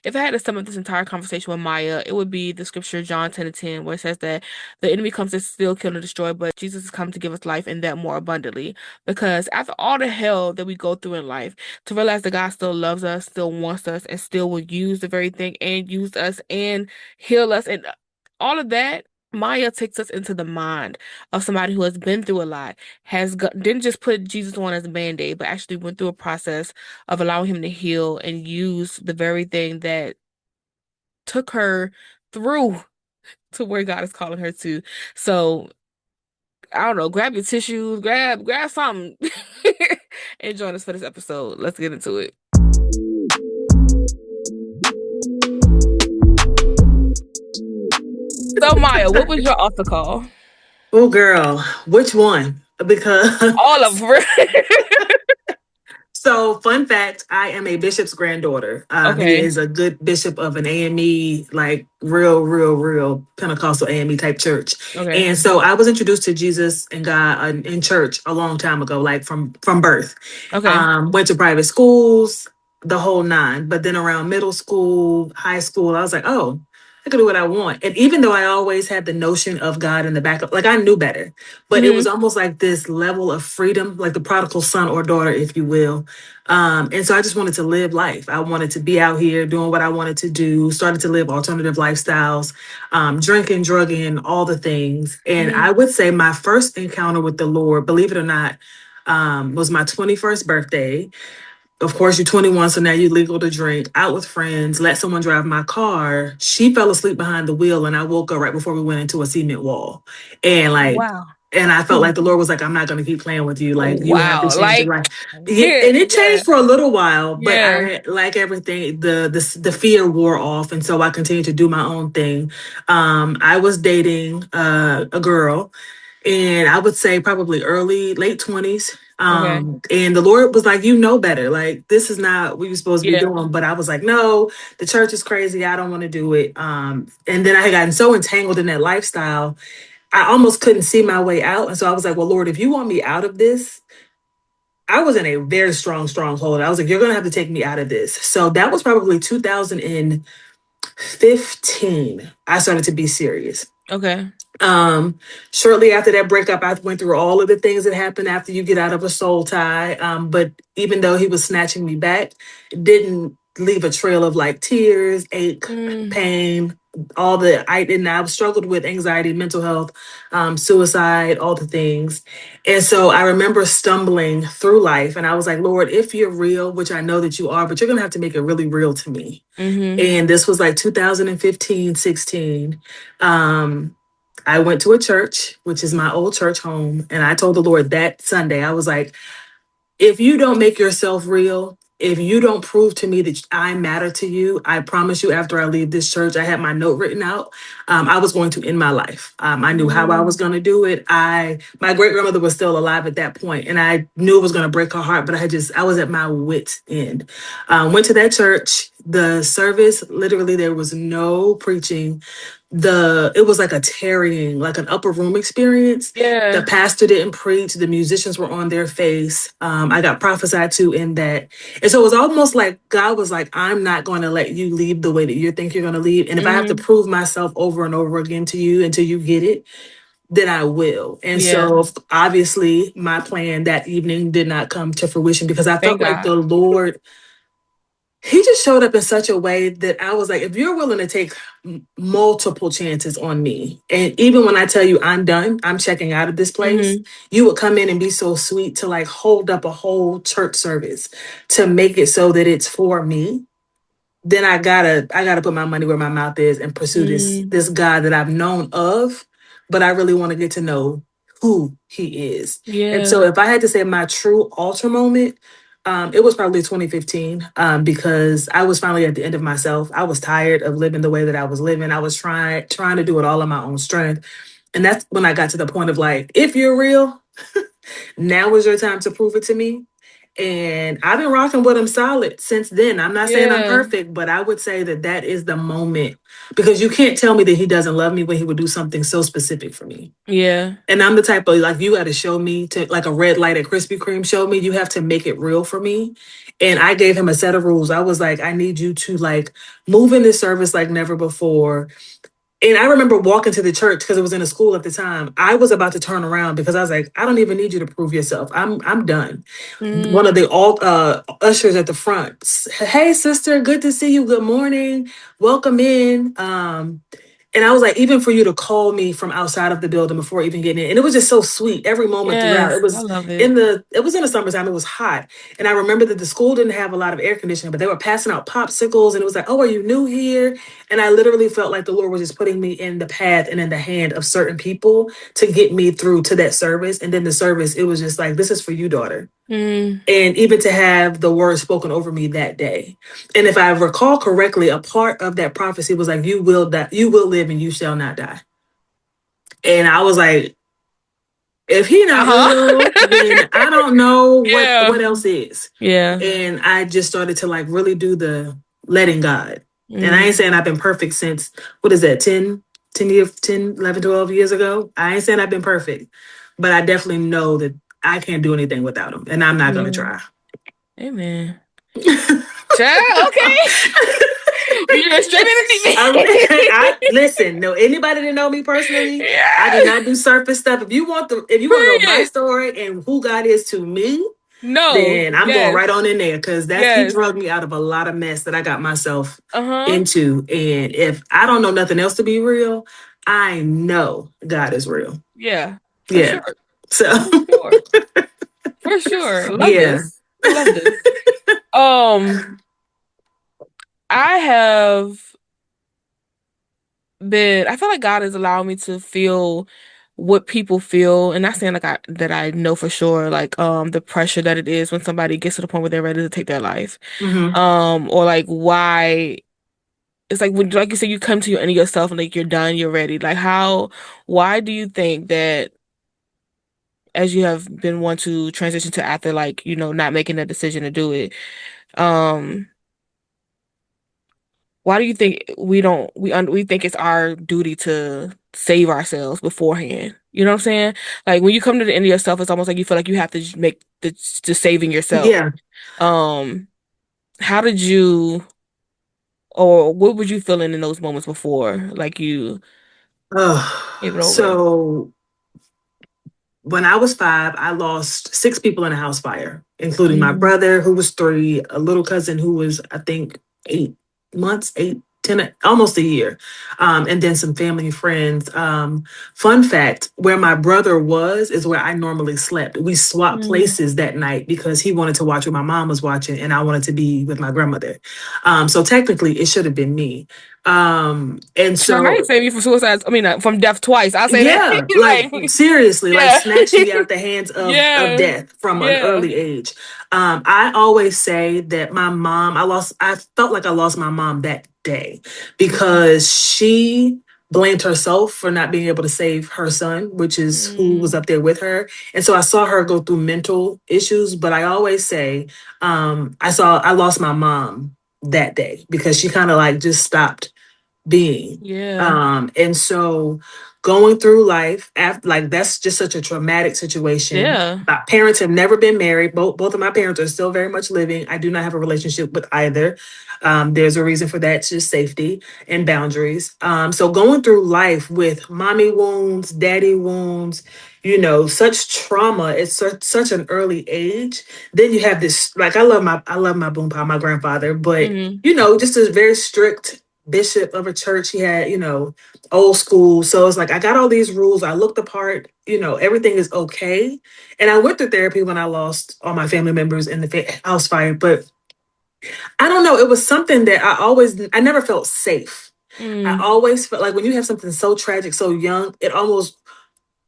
if I had to sum up this entire conversation with Maya, it would be the scripture John 10:10, where it says that the enemy comes to steal, kill, and destroy, but Jesus has come to give us life and that more abundantly. Because after all the hell that we go through in life, to realize that God still loves us, still wants us, and still will use the very thing and use us and heal us and all of that. Maya takes us into the mind of somebody who has been through a lot, didn't just put Jesus on as a band-aid, but actually went through a process of allowing him to heal and use the very thing that took her through to where God is calling her to. So I don't know, grab your tissues, grab something, and join us for this episode. Let's get into it. So Maya, what was your altar call? Oh, girl, which one? Because All of them. so, fun fact, I am a bishop's granddaughter. He Okay. is a good bishop of an AME, like real Pentecostal AME type church. Okay. And so, I was introduced to Jesus and God in church a long time ago, like from birth. Okay. Went to private schools, the whole nine. But then around middle school, high school, I was like, oh, I can do what I want. And even though I always had the notion of God in the back of, like, I knew better, but it was Hmm. almost like this level of freedom, like the prodigal son or daughter, if you will. And so I just wanted to live life. I wanted to be out here doing what I wanted to do, started to live alternative lifestyles, drinking, drugging, all the things. And Hmm. I would say my first encounter with the Lord, believe it or not, was my 21st birthday. Of course, you're 21, so now you're legal to drink, out with friends, let someone drive my car. She fell asleep behind the wheel, and I woke up right before we went into a cement wall. And like, Wow. and I felt like the Lord was like, I'm not going to keep playing with you. Like, you have to Wow. change your Like, life. Yeah, yeah, and it yeah, changed for a little while, but yeah. I, like everything, the fear wore off. And so I continued to do my own thing. I was dating a girl, and I would say probably late 20s. Okay. And the Lord was like, you know better. Like, this is not what you're supposed to be Yeah. doing. But I was like, no, the church is crazy. I don't want to do it. And then I had gotten so entangled in that lifestyle, I almost couldn't see my way out. And so I was like, well, Lord, if you want me out of this, I was in a very strong stronghold. I was like, you're going to have to take me out of this. So that was probably 2015. I started to be serious. Okay. Um, Shortly after that breakup, I went through all of the things that happen after you get out of a soul tie. But even though he was snatching me back, it didn't leave a trail of like tears, ache, Mm, pain, all the I've struggled with anxiety, mental health, suicide, all the things. And so I remember stumbling through life, and I was like, Lord, if you're real, which I know that you are, but you're gonna have to make it really real to me. mm-hmm. And this was like 2015, 16. Um, I went to a church, which is my old church home, and I told the Lord that Sunday, I was like, if you don't make yourself real, if you don't prove to me that I matter to you, I promise you, after I leave this church, I had my note written out. I was going to end my life. I knew how I was Mm, going to do it. My great grandmother was still alive at that point, and I knew it was going to break her heart. But I was at my wit's end. Went to that church. The service, literally, there was no preaching. It was like a tarrying, like an upper room experience. The yeah. pastor didn't preach. The musicians were on their face. I got prophesied to in that. And so it was almost like God was like, I'm not going to let you leave the way that you think you're going to leave. And if I have to Mm-hmm. prove myself over and over again to you until you get it, then I will. And Yeah. so obviously my plan that evening did not come to fruition because I felt Thank like God. the Lord, he just showed up in such a way that I was like, if you're willing to take multiple chances on me, and even when I tell you I'm done, I'm checking out of this place, Mm-hmm. you would come in and be so sweet to like hold up a whole church service to make it so that it's for me. Then I gotta put my money where my mouth is and pursue this Mm, this God that I've known of, but I really want to get to know who he is. And so yeah. if I had to say my true altar moment, it was probably 2015, because I was finally at the end of myself. I was tired of living the way that I was living. I was trying to do it all on my own strength. And that's when I got to the point of like, if you're real, now is your time to prove it to me. And I've been rocking with him solid since then. I'm not saying I'm Yeah. perfect, but I would say that that is the moment, because you can't tell me that he doesn't love me when he would do something so specific for me. Yeah. And I'm the type of, like, you got to show me, to like a red light at Krispy Kreme, show me. You have to make it real for me. And I gave him a set of rules. I was like, I need you to like move in this service like never before. And I remember walking to the church because it was in a school at the time. I was about to turn around because I was like, I don't even need you to prove yourself. I'm done. One of Mm, the alt ushers at the front. Hey sister, good to see you. Good morning. Welcome in. And I was like, even for you to call me from outside of the building before even getting in, and it was just so sweet every moment throughout. yes, I love It was in the summertime. It was hot, and I remember that the school didn't have a lot of air conditioning, but they were passing out popsicles, and it was like, oh, are you new here? And I literally felt like the Lord was just putting me in the path and in the hand of certain people to get me through to that service. And then the service, it was just like, this is for you, daughter. it. And even to have the word spoken over me that day. And if I recall correctly, a part of that prophecy was like, you will die, you will live and you shall not die. And I was like, if he not Uh-huh. real, then I don't know Yeah. what else is. Yeah. And I just started to like really do the letting God. And I ain't Mm, saying I've been perfect since, what is that, 10, 11, 12 years ago. I ain't saying I've been perfect, but I definitely know that I can't do anything without him, and I'm not going to yeah. try. Amen. Child, okay. You went straight into I the listen. No, anybody that know me personally, I do Yeah. not do surface stuff. If you want to know my Period. story and who God is to me, No. then I'm going Yes. right on in there, because that's he Yes. drugged me out of a lot of mess that I got myself Uh-huh. into. And if I don't know nothing else to be real, I know God is real. Yeah. For Yeah. sure. So For sure. For sure. Love yeah. this. I love this. Um, I have I feel like God has allowed me to feel what people feel, and not saying like I know for sure, like the pressure that it is when somebody gets to the point where they're ready to take their life. Hmm. Or like why it's like when, like you said, you come to your end of yourself and like you're done, you're ready. Like why do you think that as you have been one to transition to after, like, not making that decision to do it, um why do you think we think it's our duty to save ourselves beforehand? You know what I'm saying? Like when you come to the end of yourself, it's almost like you feel like you have to make the saving yourself. Yeah. Um, how did you, or what were you feeling in those moments before, like you gave it over? So when I was 5, I lost 6 people in a house fire, including my Mm, brother, who was 3, a little cousin who was, I think, 8 months, 8, 10, almost a year, and then some family and friends. Fun fact: where my brother was is where I normally slept. We swapped mm. places that night because he wanted to watch what my mom was watching, and I wanted to be with my grandmother. So technically, it should have been me. And So I might so save you from suicide. I mean, from death twice. I'll say that. yeah, like Like, seriously, like yeah, snatched me out the hands of yeah, death from an yeah. early age. I always say that my mom, I felt like I lost my mom that day because she blamed herself for not being able to save her son, which is who was Mm, up there with her. And so I saw her go through mental issues, but I always say, I lost my mom that day because she kind of like just stopped being. yeah, And so going through life after, like, that's just such a traumatic situation. yeah. My parents have never been married. Both of my parents are still very much living. I do not have a relationship with either. There's a reason for that, it's just safety and boundaries. So going through life with mommy wounds, daddy wounds, such trauma at such an early age. Then you have this, like, I love my boom pop, my grandfather, but Mm, just a very strict bishop of a church. He had, old school. So it's like I got all these rules. I looked the part, everything is okay. And I went through therapy when I lost all my family members in the house fire. But I don't know. It was something that I never felt safe. I mm, always felt like when you have something so tragic, so young, it almost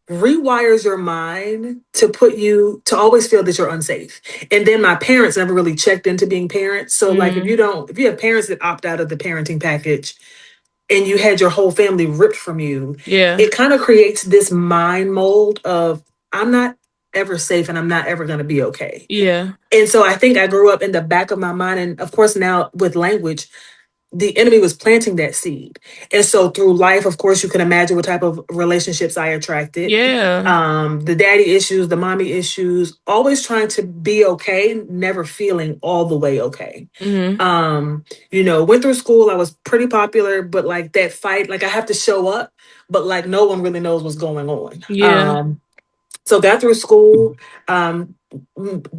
rewires your mind to put you to always feel that you're unsafe. And then my parents never really checked into being parents. So like mm, if you have parents that opt out of the parenting package, and you had your whole family ripped from you, yeah. it kind of creates this mind mold of I'm not ever safe and I'm not ever going to be okay. Yeah. And so I think I grew up in the back of my mind. And of course, now with language, the enemy was planting that seed. And so through life, of course, you can imagine what type of relationships I attracted. Yeah. The daddy issues, the mommy issues, always trying to be okay, never feeling all the way okay. Hmm. Um, went through school, I was pretty popular, but like that fight, like I have to show up, but like no one really knows what's going on. Yeah. So got through school, um,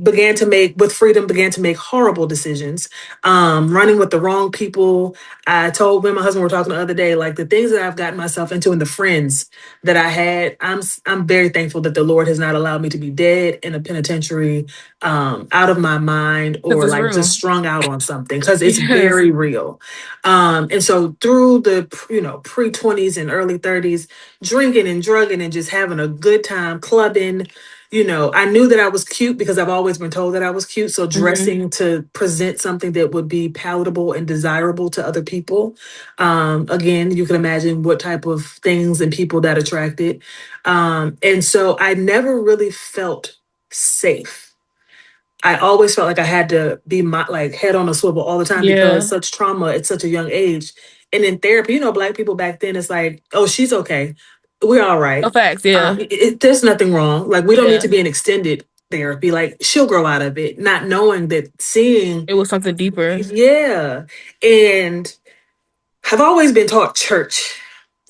began to make with freedom, began to make horrible decisions, running with the wrong people. I told when my husband were talking the other day, like the things that I've gotten myself into and the friends that I had, I'm very thankful that the Lord has not allowed me to be dead in a penitentiary, out of my mind, Because or it's like just real. strung out on something, because it's Yes. very real. And so through the pre-20s and early 30s, drinking and drugging and just having a good time clubbing. I knew that I was cute because I've always been told that I was cute. So Hmm. dressing to present something that would be palatable and desirable to other people. Again, you can imagine what type of things and people that attracted. And so I never really felt safe. I always felt like I had to be my like head on a swivel all the time because Yeah. such trauma at such a young age. And in therapy, Black people back then, it's like, oh, she's okay. We're all No right. facts. Yeah. There's nothing wrong. Like, we don't need Yeah. to be in extended therapy. Like, she'll grow out of it, not knowing that seeing, It was something deeper. yeah. And I've always been taught church.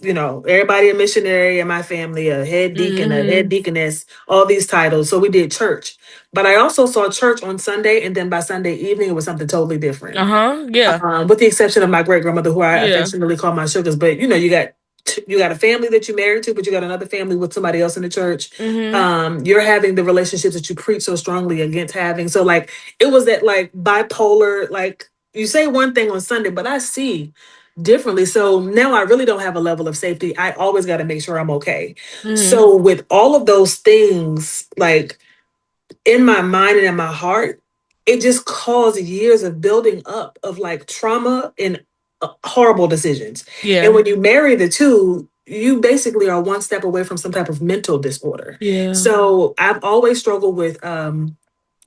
Everybody a missionary in my family, a head deacon, a head Hmm. deaconess, all these titles. So we did church. But I also saw church on Sunday, and then by Sunday evening, it was something totally different. Uh-huh. Yeah. With the exception of my great grandmother, who I Yeah. affectionately call my sugars. But you got a family that you married to, but you got another family with somebody else in the church. Hmm. You're having the relationships that you preach so strongly against having. So like it was that like bipolar, like you say one thing on Sunday, but I see differently. So now I really don't have a level of safety. I always got to make sure I'm okay. Hmm. So with all of those things, like in my mind and in my heart, it just caused years of building up of like trauma and horrible decisions. And Yeah. when you marry the two, you basically are one step away from some type of mental disorder. Yeah. So I've always struggled with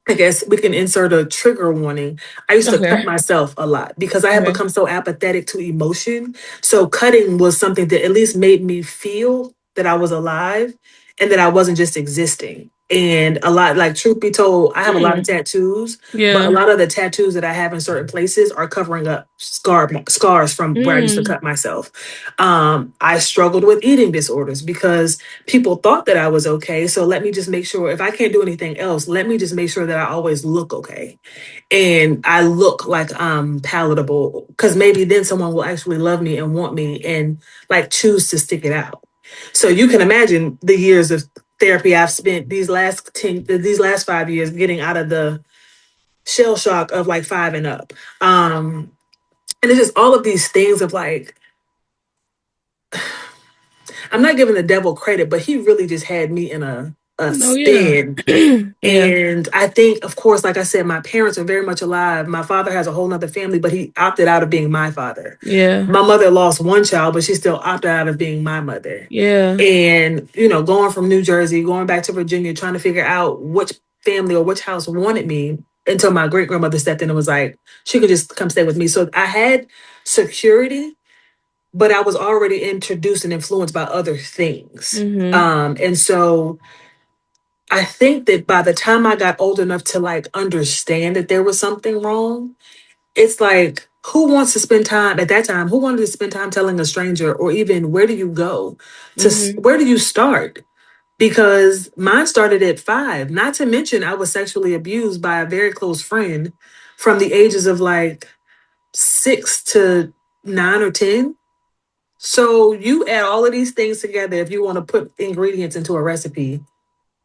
I guess we can insert a trigger warning. I used to cut Okay. myself a lot because I had Okay. become so apathetic to emotion. So cutting was something that at least made me feel that I was alive and that I wasn't just existing. And a lot, like truth be told, I have a lot of Hmm. tattoos, but a Yeah. lot of the tattoos that I have in certain places are covering up scars from where I used to Mm. cut myself. I struggled with eating disorders because people thought that I was okay. So let me just make sure if I can't do anything else, let me just make sure that I always look okay. And I look like I'm palatable because maybe then someone will actually love me and want me and like choose to stick it out. So you can imagine the years of therapy I've spent these last 5 years getting out of the shell shock of like five and up. And it's just all of these things of like, I'm not giving the devil credit, but he really just had me in a No, yeah. spin. Yeah. And I think, of course, like I said, my parents are very much alive. My father has a whole nother family, but he opted out of being my father. Yeah. My mother lost one child, but she still opted out of being my mother. Yeah. And, going from New Jersey, going back to Virginia, trying to figure out which family or which house wanted me until my great grandmother stepped in and was like, she could just come stay with me. So I had security, but I was already introduced and influenced by other things. Hmm. And so I think that by the time I got old enough to like understand that there was something wrong, it's like, who wants to spend time at that time? Who wanted to spend time telling a stranger, or even where do you go Hmm. where do you start? Because mine started at 5, not to mention I was sexually abused by a very close friend from the ages of like 6 to 9 or 10. So you add all of these things together if you want to put ingredients into a recipe.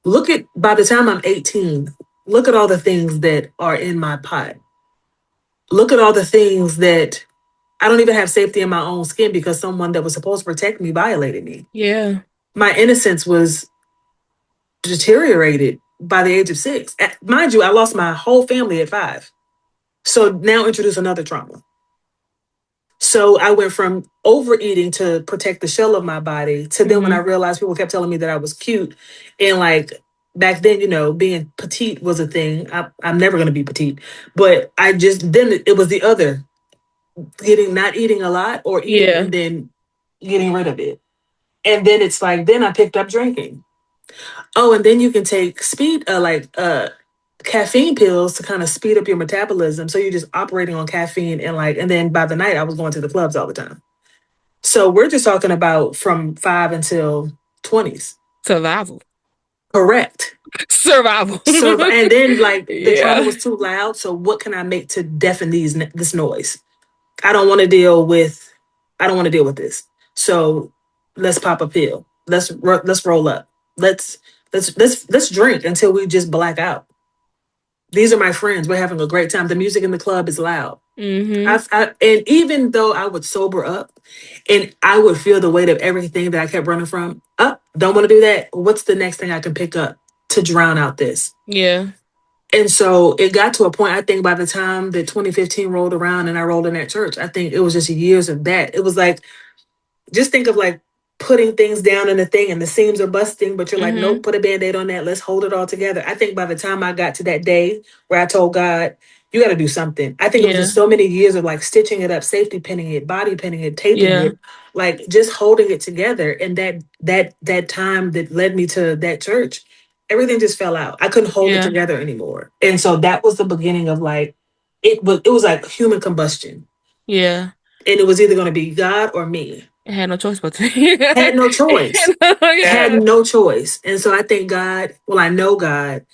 Look at by the time I'm 18, look at all the things that are in my pot. Look at all the things that I don't even have safety in my own skin because someone that was supposed to protect me violated me. Yeah. My innocence was deteriorated by the age of 6. Mind you, I lost my whole family at 5. So now introduce another trauma. So I went from overeating to protect the shell of my body to then when I Hmm. realized people kept telling me that I was cute and like back then, being petite was a thing. I'm never going to be petite, but I just, then it was the other, not eating a lot, or eating Yeah. and then getting rid of it. And then it's like, then I picked up drinking. Oh, and then you can take caffeine pills to kind of speed up your metabolism. So you're just operating on caffeine, and then by the night I was going to the clubs all the time. So we're just talking about from 5 until 20s. Survival. Correct. Survival. And then like the trauma Yeah. was too loud. So what can I make to deafen this noise? I don't want to deal with. I don't want to deal with this. So let's pop a pill. Let's roll up. Let's let's drink until we just black out. These are my friends. We're having a great time. The music in the club is loud. Hmm. And even though I would sober up and I would feel the weight of everything that I kept running from, up, don't want to do that. What's the next thing I can pick up to drown out this? Yeah. And so it got to a point, I think by the time that 2015 rolled around and I rolled in that church, I think it was just years of that. It was like, just think of like putting things down in a thing and the seams are busting, but you're like, nope, Hmm. put a band-aid on that. Let's hold it all together. I think by the time I got to that day where I told God, you got to do something. I think it was just Yeah. so many years of like stitching it up, safety pinning it, body pinning it, taping Yeah. it, like just holding it together. And that time that led me to that church, everything just fell out. I couldn't hold it Yeah. together anymore. And so that was the beginning of like, it was like human combustion. Yeah. And it was either going to be God or me. I had no choice but to. Had no choice. Had Yeah. no choice. And so I think God, well, I know God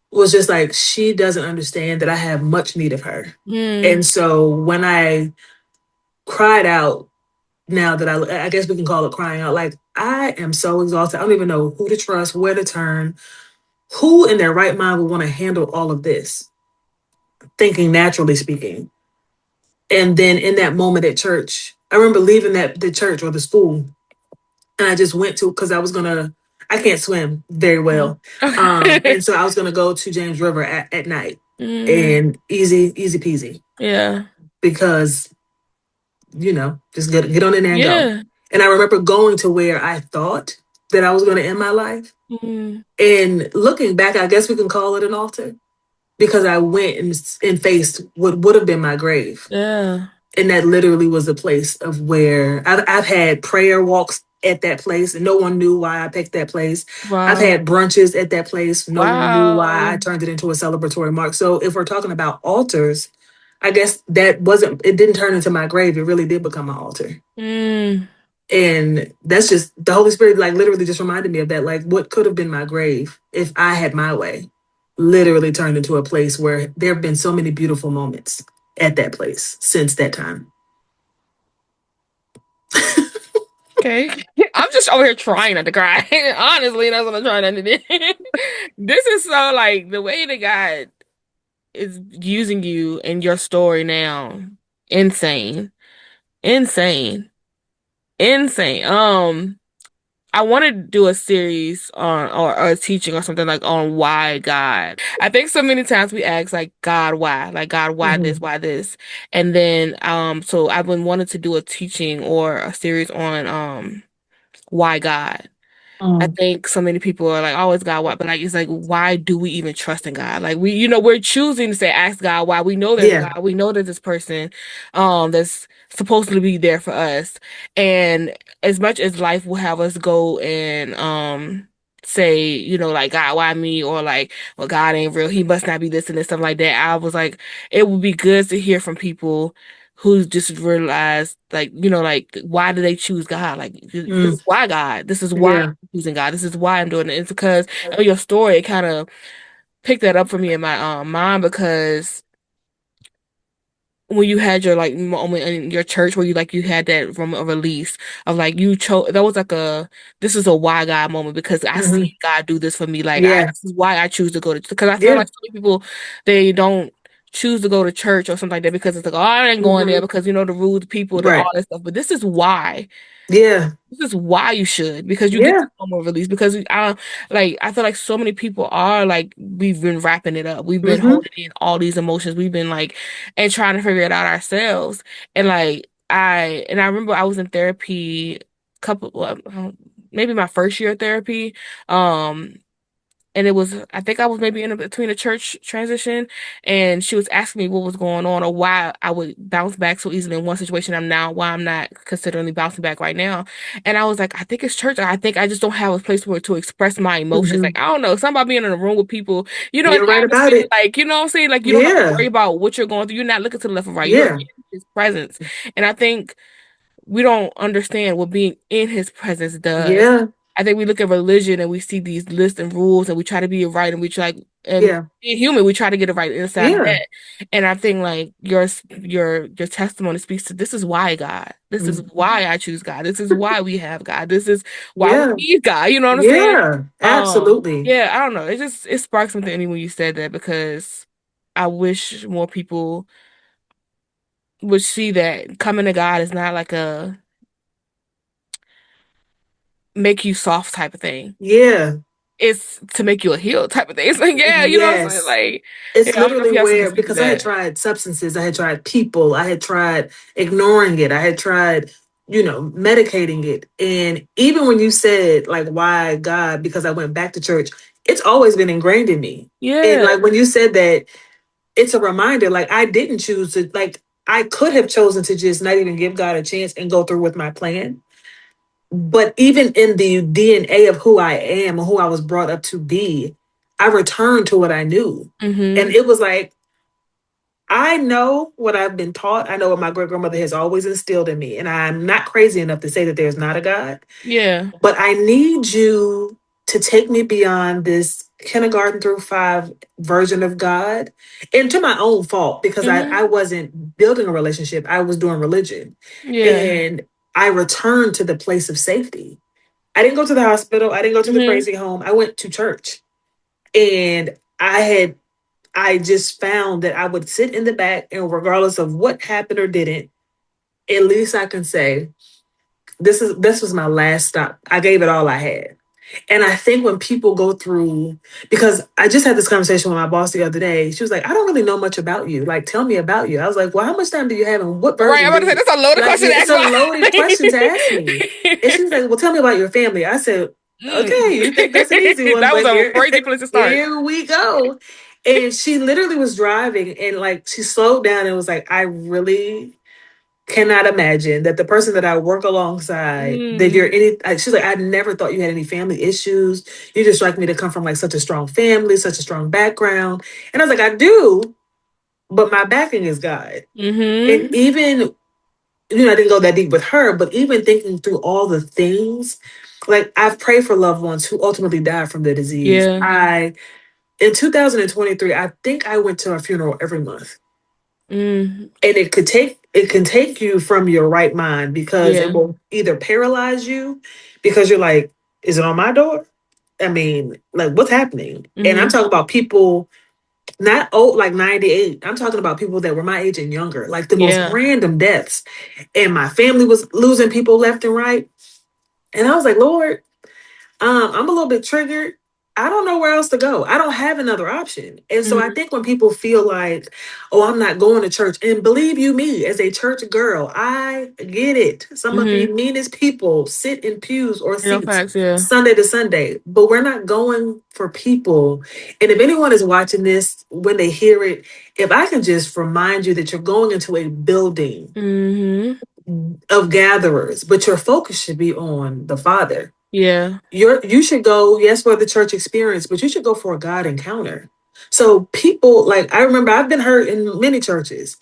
was just like, she doesn't understand that I have much need of her. Mm. And so when I cried out, now that I guess we can call it crying out, like, I am so exhausted. I don't even know who to trust, where to turn, who in their right mind would want to handle all of this, thinking naturally speaking. And then in that moment at church, I remember leaving the church or the school, and I just went to, because I can't swim very well. And so I was gonna go to James River at night, Mm. and easy peasy, Yeah. because just get on in there and go. Yeah. And I remember going to where I thought that I was gonna end my life. Mm. And looking back, I guess we can call it an altar, because I went and faced what would have been my grave. Yeah. And that literally was a place of where I've had prayer walks at that place, and no one knew why I picked that place. I've Wow. had brunches at that place. No one knew why Wow. I turned it into a celebratory mark. So if we're talking about altars, I guess that wasn't, it didn't turn into my grave. It really did become an altar. Mm. And that's just the Holy Spirit, like literally just reminded me of that. Like what could have been my grave if I had my way, literally turned into a place where there have been so many beautiful moments at that place since that time. Okay. I'm just over here trying not to cry. Honestly, that's what I'm trying not to do. This is so like the way that God is using you in your story now. Insane. Insane. Insane. I want to do a series on or a teaching or something like on why God. I think so many times we ask like God why? Like God why this, Mhm. why this? And then so I've been wanting to do a teaching or a series on why God. I Mm. think so many people are like, always God, why? But like, it's like, why do we even trust in God? Like we're choosing to say, ask God why. We know there's a Yeah. God. We know there's this person, that's supposed to be there for us. And as much as life will have us go and, say, like, God, why me? Or like, well, God ain't real. He must not be this and this, stuff like that. I was like, it would be good to hear from people who just realized, like, like, why do they choose God? Like, this Mm. is why God. This is why Yeah. choosing God. This is why I'm doing it. It's because of your story. It kind of picked that up for me in my mind because when you had your like moment in your church where you had that from a release of like you chose that was like a this is a why God moment because I Hmm. see God do this for me. Like Yeah. this is why I choose to go to because I feel Yeah. like so many people they don't choose to go to church or something like that because it's like, oh, I ain't going there Hmm. because the rude people, the all Right. that stuff. But this is why. Yeah. This is why you should, because you get Yeah. the moment release. Because I feel like so many people are like we've been wrapping it up. We've been Hmm. holding in all these emotions. We've been like and trying to figure it out ourselves. And like I remember I was in therapy couple well, maybe my first year of therapy. Um and it was, I think I was maybe in between a church transition, and she was asking me what was going on or why I would bounce back so easily in one situation I'm now, why I'm not considering bouncing back right now. And I was like, I think it's church. I think I just don't have a place where to express my emotions. Like, Hmm. I don't know, something about being in a room with people, in You're the right about atmosphere, it. like, you know what I'm saying? Like, you don't have to Yeah. worry about what you're going through. You're not looking to the left or right. You're Yeah. in his presence. And I think we don't understand what being in his presence does. Yeah. I think we look at religion and we see these lists and rules and we try to be right and we try and Yeah. being human, we try to get it right inside of Yeah. that. And I think like your testimony speaks to this is why God. This is Mm. why I choose God. This is why we have God. This is why we Yeah. need God. You know what I'm saying? Yeah. Absolutely. Yeah, I don't know. It sparked something in me when you said that because I wish more people would see that coming to God is not like a make you soft type of thing. Yeah. It's to make you a heel type of thing. It's like, yeah, you know what I'm saying? Yes. Like, It's yeah, I don't know if literally you have something to where, speak to because I had that. tried substances, I had tried people, I had tried ignoring it, I had tried, medicating it. And even when you said, like, why God, because I went back to church, it's always been ingrained in me. And Yeah. like when you said that, it's a reminder, like, I didn't choose to, like, I could have chosen to just not even give God a chance and go through with my plan. But even in the DNA of who I am and who I was brought up to be, I returned to what I knew. And Mm-hmm. it was like, I know what I've been taught. I know what my great grandmother has always instilled in me. And I'm not crazy enough to say that there's not a God, Yeah. but I need you to take me beyond this kindergarten through five version of God into my own fault because Mm-hmm. I wasn't building a relationship. I was doing religion. Yeah. And I returned to the place of safety. I didn't go to the hospital. I didn't go to the Mm-hmm. crazy home. I went to church. And I just found that I would sit in the back and regardless of what happened or didn't, at least I can say, this was my last stop. I gave it all I had. And I think when people go through, because I just had this conversation with my boss the other day, she was like, I don't really know much about you. Like, tell me about you. I was like, well, how much time do you have and what Right. I'm version about do to say you that's a loaded like? question to It's ask a loaded question to ask me. And my she was like, well, tell me about your family. I said, Mm. okay, you think that's an easy one, That was but a here, crazy place to start. here we go. And she literally was driving and like she slowed down and was like, I really cannot imagine that the person that I work alongside, that Mm. you're any, she's like, I never thought you had any family issues. You just like me to come from like such a strong family, such a strong background. And I was like, I do, but my backing is God. And Mm-hmm. even, I didn't go that deep with her, but even thinking through all the things, like I've prayed for loved ones who ultimately died from the disease. Yeah. In 2023, I think I went to a funeral every month. Mm. And it can take you from your right mind because it Yeah. will either paralyze you because you're like, is it on my door? I mean, like what's happening? And I'm Mm-hmm. talking about people not old like 98. I'm talking about people that were my age and younger, like the most Yeah. random deaths. And my family was losing people left and right. And I was like, Lord, I'm a little bit triggered. I don't know where else to go. I don't have another option. And so I Mm-hmm. think when people feel like, oh, I'm not going to church, and believe you me, as a church girl, I get it. Some of the Mm-hmm. meanest people sit in pews or You know, seats facts, yeah. Sunday to Sunday, but we're not going for people. And if anyone is watching this, when they hear it, if I can just remind you that you're going into a building Mm-hmm. of gatherers, but your focus should be on the Father. Yeah. You should go, yes, for the church experience, but you should go for a God encounter. So people, like, I remember I've been hurt in many churches,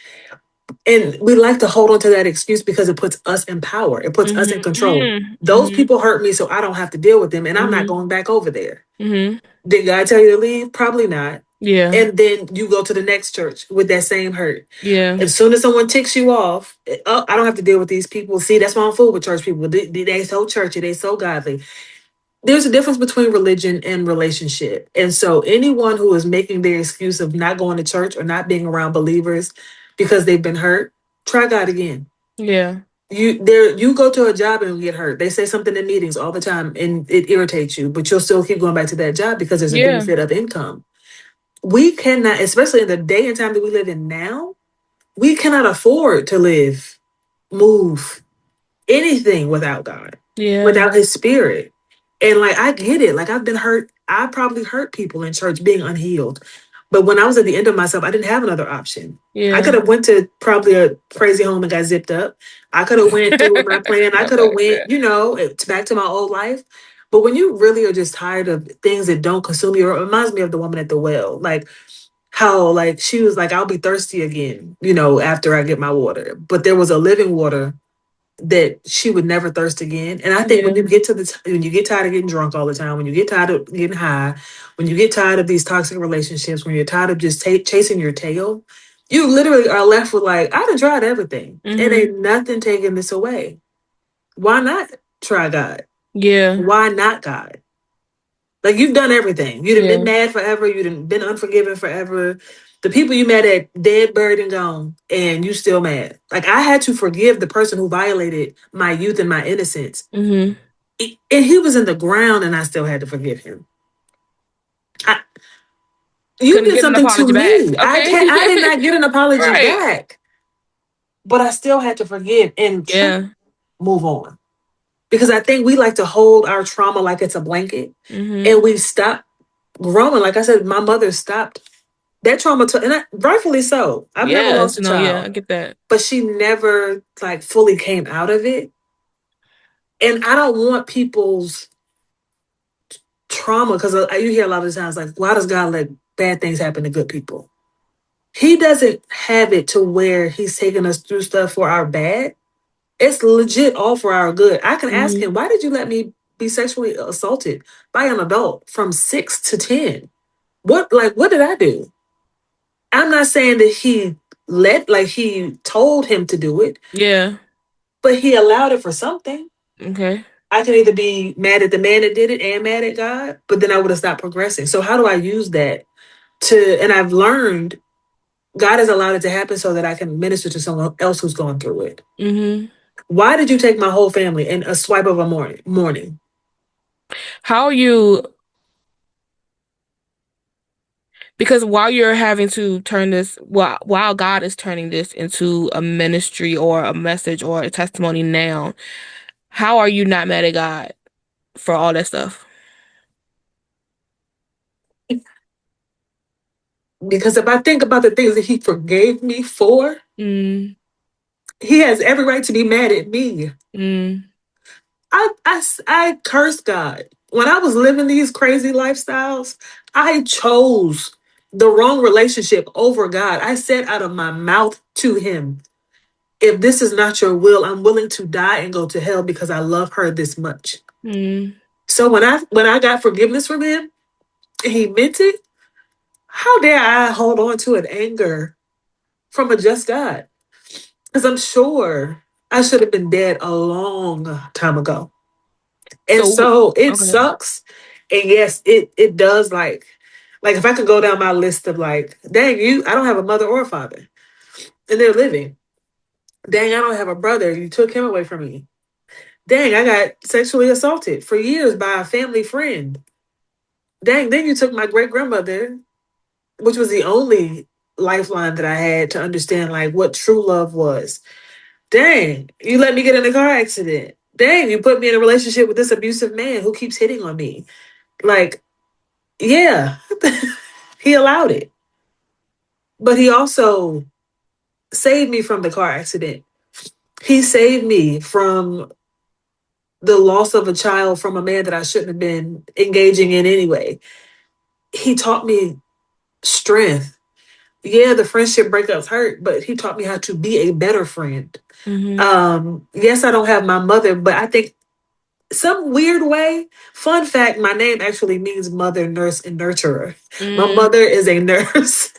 and we like to hold on to that excuse because it puts us in power, it puts us in control. Mm-hmm. Those Mm-hmm. people hurt me, so I don't have to deal with them, and I'm not Mm-hmm. going back over there. Mm-hmm. Did God tell you to leave? Probably not. Yeah. And then you go to the next church with that same hurt. Yeah. As soon as someone ticks you off, oh, I don't have to deal with these people. See, that's why I'm fool with church people. They so churchy, they so godly. There's a difference between religion and relationship. And so anyone who is making their excuse of not going to church or not being around believers because they've been hurt, try God again. Yeah. You go to a job and get hurt. They say something in meetings all the time and it irritates you, but you'll still keep going back to that job because there's a Yeah. benefit of income. We cannot, especially in the day and time that we live in now, we cannot afford to move anything without God, Yeah. without his spirit. And like I get it. Like I've been hurt. I probably hurt people in church being unhealed. But when I was at the end of myself, I didn't have another option. I could Yeah. have went to probably a crazy home and got zipped up. I could have went through with my plan. I could have went, back to my old life. But when you really are just tired of things that don't consume you, it reminds me of the woman at the well. Like how like she was like, I'll be thirsty again, after I get my water. But there was a living water that she would never thirst again. And I think when Yeah. you get to when you get tired of getting drunk all the time, when you get tired of getting high, when you get tired of these toxic relationships, when you're tired of just chasing your tail, you literally are left with like, I done tried everything and Hmm. ain't nothing taking this away. Why not try God? Yeah. Why not God? Like you've done everything. You've been Yeah. mad forever. You've been unforgiven forever. The people you met at dead, buried, and gone, and you still mad. Like I had to forgive the person who violated my youth and my innocence. Hmm. And he was in the ground, and I still had to forgive him. I, you Couldn't did get an something to apology back. me. I Okay. can't. I did not get an apology Right. back, but I still had to forgive and Yeah. move on because I think we like to hold our trauma like it's a blanket, Hmm. and we stopped growing. Like I said, my mother stopped that trauma, and rightfully so. I've never Yeah. lost a No, yeah, I child, get that. but she never like fully came out of it. And I don't want people's trauma because you hear a lot of times like, why does God let bad things happen to good people? He doesn't have it to where he's taking us through stuff for our bad. It's legit all for our good. I can ask Hmm. him, why did you let me be sexually assaulted by an adult from 6 to 10? What did I do? I'm not saying that he told him to do it, Yeah. but he allowed it for something. Okay. I can either be mad at the man that did it and mad at God, but then I would have stopped progressing. So how do I use that and I've learned God has allowed it to happen so that I can minister to someone else who's going through it. Hmm. Why did you take my whole family in a swipe of a morning? How are you? Because while you're having to turn this, while God is turning this into a ministry or a message or a testimony now, how are you not mad at God for all that stuff? Because if I think about the things that he forgave me for, Mm, he has every right to be mad at me. mm, I cursed God. When I was living these crazy lifestyles, I chose the wrong relationship over God. I said out of my mouth to him, if this is not your will, I'm willing to die and go to hell because I love her this much. mm, So when I got forgiveness from him, and he meant it, how dare I hold on to an anger from a just God? Because I'm sure I should have been dead a long time ago. And so, so it okay. sucks. And yes, it does like if I could go down my list of like, dang, I don't have a mother or a father. And they're living. Dang, I don't have a brother. You took him away from me. Dang, I got sexually assaulted for years by a family friend. Dang, then you took my great grandmother, which was the only lifeline that I had to understand like what true love was. Dang, you let me get in a car accident. Dang, you put me in a relationship with this abusive man who keeps hitting on me. Like, yeah, he allowed it. But he also saved me from the car accident. He saved me from the loss of a child from a man that I shouldn't have been engaging in anyway. He taught me strength. Yeah, the friendship breakups hurt, but he taught me how to be a better friend. Hmm. Yes, I don't have my mother, but I think some weird way. Fun fact, my name actually means mother, nurse, and nurturer. My Mm, mother is a nurse,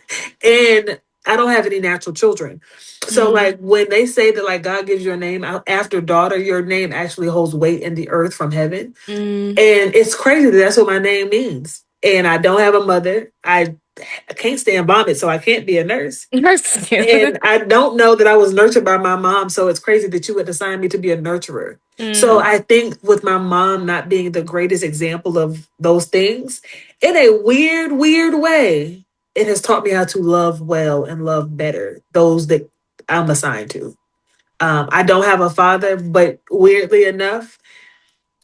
and I don't have any natural children. So, mm, like, when they say that, like, God gives your name after daughter, your name actually holds weight in the earth from heaven. mm. And it's crazy that that's what my name means. And I don't have a mother. I can't stand vomit, so I can't be a nurse. And I don't know that I was nurtured by my mom, so it's crazy that you would assign me to be a nurturer. So Mm, I think with my mom not being the greatest example of those things, in a weird, weird way, it has taught me how to love well and love better those that I'm assigned to. I don't have a father, but weirdly enough,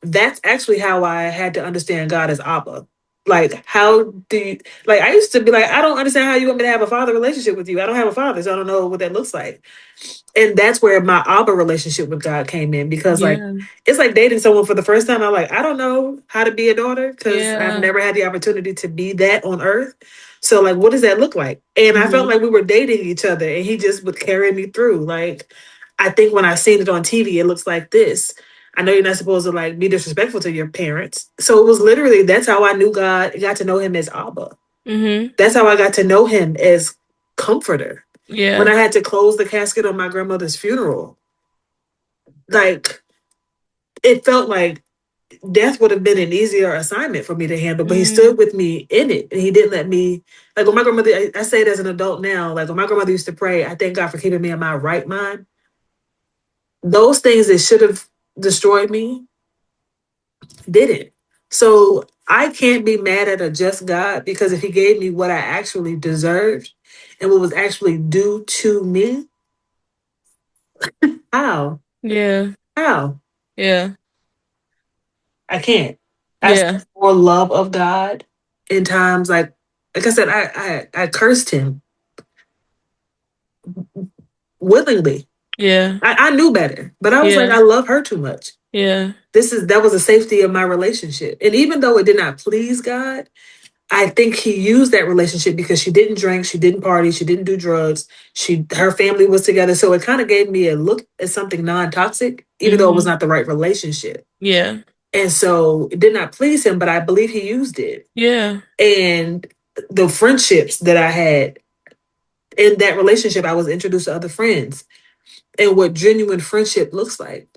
that's actually how I had to understand God as Abba. Like, how do you, like, I used to be like, I don't understand how you want me to have a father relationship with you. I don't have a father, so I don't know what that looks like. And that's where my Abba relationship with God came in because, like, Yeah. it's like dating someone for the first time. I'm like, I don't know how to be a daughter because I've Yeah. never had the opportunity to be that on earth. So, like, what does that look like? And I felt Hmm. like we were dating each other and he just would carry me through. Like, I think when I seen it on TV, it looks like this. I know you're not supposed to like be disrespectful to your parents. So it was literally that's how I knew God, got to know him as Abba. Hmm. That's how I got to know him as comforter. When Yeah. I had to close the casket on my grandmother's funeral, like it felt like death would have been an easier assignment for me to handle, but he stood Mm. with me in it and he didn't let me like when my grandmother I say it as an adult now, like when my grandmother used to pray, I thank God for keeping me in my right mind. Those things that should have destroyed me didn't. So I can't be mad at a just God because if he gave me what I actually deserved and what was actually due to me, how? Yeah. How? Yeah. I can't. I Yeah. saw more love of God in times like I said, I cursed him willingly. Yeah. I knew better, but I was like, Yeah. I love her too much. Yeah. That was the safety of my relationship. And even though it did not please God, I think he used that relationship because she didn't drink, she didn't party, she didn't do drugs. Her family was together. So it kind of gave me a look at something non-toxic, even though it was Hmm. not the right relationship. Yeah. And so it did not please him, but I believe he used it. Yeah. And the friendships that I had in that relationship, I was introduced to other friends and what genuine friendship looks like.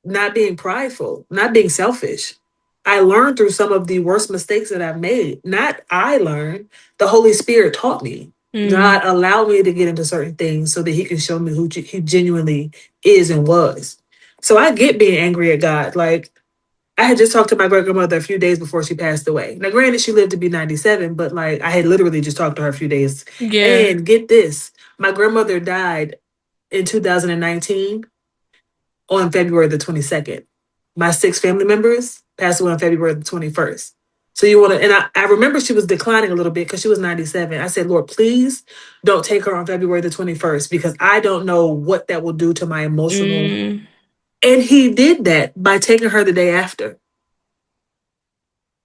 Not being prideful, not being selfish. I learned through some of the worst mistakes that I've made. Not I learned, the Holy Spirit taught me. Mm. God allowed me to get into certain things so that he can show me who he genuinely is and was. So I get being angry at God. Like, I had just talked to my great grandmother a few days before she passed away. Now, granted, she lived to be 97, but like I had literally just talked to her a few days. Yeah. And get this, my grandmother died in 2019 on February the 22nd. My six family members passed away on February the 21st. So you want to, and I remember she was declining a little bit because she was 97. I said, Lord, please don't take her on February the 21st because I don't know what that will do to my emotional. Mm. And he did that by taking her the day after.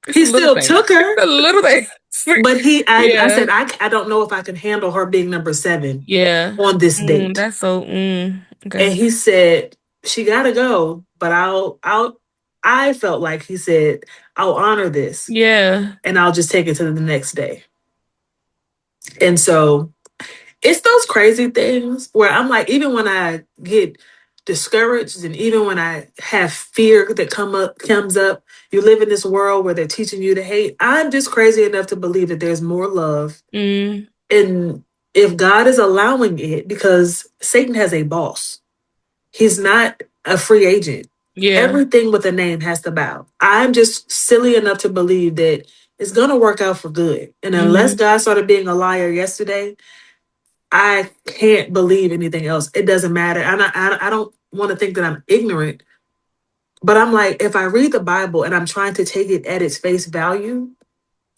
It's a He little still thing. took It's her, a little thing. but I Yeah. said, I don't know if I can handle her being number seven Yeah. on this Mm, date. that's so And okay. he said, she gotta go, but I felt like he said, I'll honor this Yeah. and I'll just take it to the next day. And so it's those crazy things where I'm like, even when I get discouraged and even when I have fear that comes up, you live in this world where they're teaching you to hate. I'm just crazy enough to believe that there's more love. Mm. And if God is allowing it, because Satan has a boss. He's not a free agent. Yeah. Everything with a name has to bow. I'm just silly enough to believe that it's going to work out for good. And unless Hmm. God started being a liar yesterday, I can't believe anything else. It doesn't matter. I don't want to think that I'm ignorant, but I'm like, if I read the Bible and I'm trying to take it at its face value,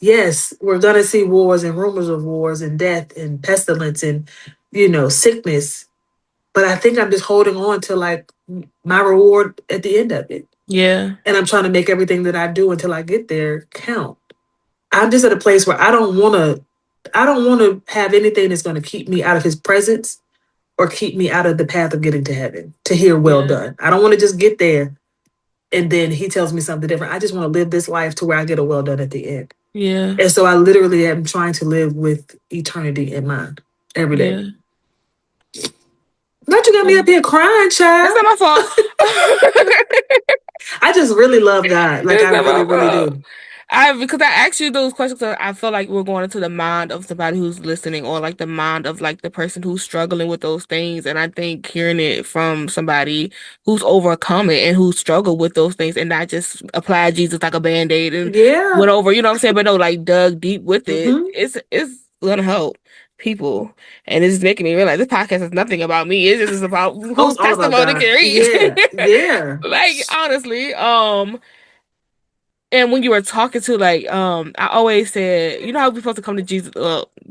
yes, we're going to see wars and rumors of wars and death and pestilence and, sickness. But I think I'm just holding on to like my reward at the end of it. Yeah. And I'm trying to make everything that I do until I get there count. I'm just at a place where I don't want to have anything that's going to keep me out of his presence or keep me out of the path of getting to heaven to hear well Yeah. done. I don't want to just get there and then he tells me something different. I just want to live this life to where I get a well done at the end. Yeah. And so I literally am trying to live with eternity in mind every day. Yeah. Not you got me Yeah. up here crying, It's child. not my fault. I just really love God. Like I It's not really, my really fault. do. Because I asked you those questions, I feel like we're going into the mind of somebody who's listening, or like the mind of like the person who's struggling with those things. And I think hearing it from somebody who's overcome it and who struggled with those things and not just applied Jesus like a band-aid and Yeah. went over, you know what I'm saying? But no, like dug deep with it. Hmm. It's gonna help. people. And it's making me realize this podcast is nothing about me. It's just about Oh, whose it's all about testimony God. can read. Yeah. Yeah. Like honestly, and when you were talking to like, I always said, you know how we're supposed to come to Jesus,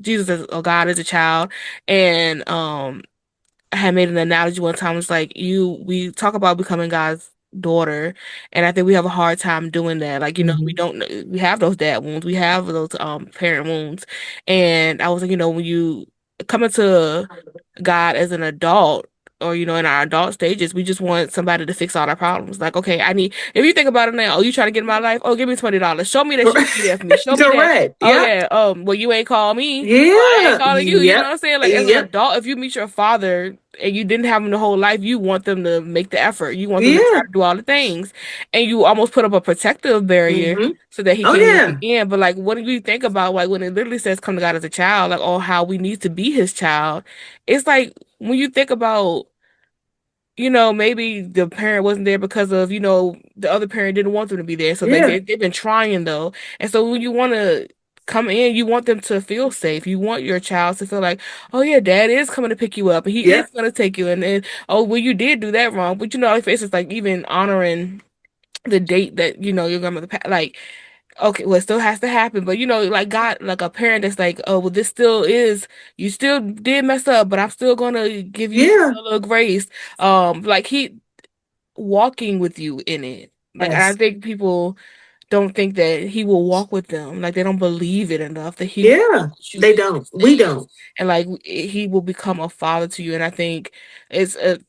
Jesus as or God as a child, and I had made an analogy one time. It's like we talk about becoming God's daughter, and I think we have a hard time doing that. Like, we Hmm. don't, we have those dad wounds, we have those parent wounds, and I was like, when you come into God as an adult, or in our adult stages, we just want somebody to fix all our problems. Like, okay, if you think about it now, oh, you trying to get in my life? Oh, give me $20. Show me that you be there for me. Show me that. Correct. Oh Yep. yeah. Well, you ain't call me. Well, I ain't Yeah. calling you. You know what Yep. I'm saying? Like as an Yep. adult, if you meet your father and you didn't have him the whole life, you want them to make the effort. You want them to try Yeah. to do all the things, and you almost put up a protective barrier Hmm. so that he Oh can let you yeah. in. But like, what do you think about like when it literally says "come to God as a child," like, oh, how we need to be His child? It's like when you think about maybe the parent wasn't there because of, the other parent didn't want them to be there. So Yeah. they've been trying though. And so when you want to come in, you want them to feel safe. You want your child to feel like, oh yeah, dad is coming to pick you up and he is Yep. going to take you. And then, oh, well, you did do that wrong. But like, for instance, like even honoring the date that, your grandmother, like, okay, well, it still has to happen, but like God, like a parent that's like, oh, well, this still is, you still did mess up, but I'm still gonna give you Yeah. a little grace. Like he walking with you in it. Like, and I Yes. think people don't think that he will walk with them. Like they don't believe it enough that he will Yeah. walk with you They through don't. these We things, don't. and like he will become a father to you. And I think it's a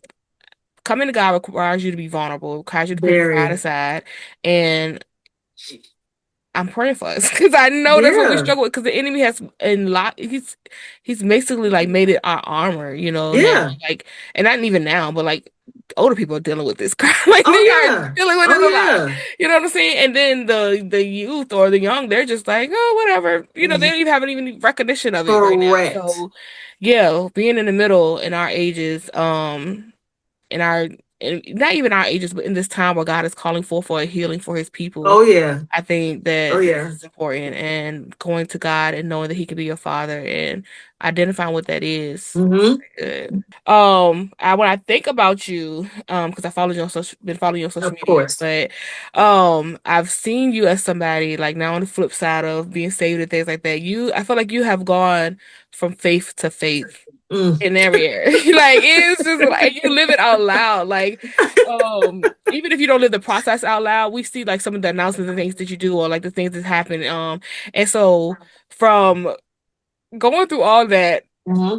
coming to God requires you to be vulnerable, requires you to put pride Very. aside, and I'm praying for us because I know that's what we Yeah. struggle with. Because the enemy has in lot he's basically like made it our armor, now. Yeah. Like, and not even now, but like older people are dealing with this crap. Like Oh they are yeah. dealing with Oh it a lot. yeah. You know what I'm saying? And then the youth or the young, they're just like, oh, whatever. They don't even have any recognition of it right now. Correct. So yeah, being in the middle in our ages, in our and not even our ages, but in this time where God is calling for a healing for his people. Oh yeah. I think Oh that yeah. this is important and going to God and knowing that He can be your father and identifying what that is. Hmm. Good. When I think about you, because I followed you on been following you on social Of media, course. but I've seen you as somebody like now on the flip side of being saved and things like that. I feel like you have gone from faith to faith Mm. in every area. Like it's just like you live it out loud. Like, even if you don't live the process out loud, we see like some of the announcements and things that you do or like the things that happen. And so from going through all that, Hmm.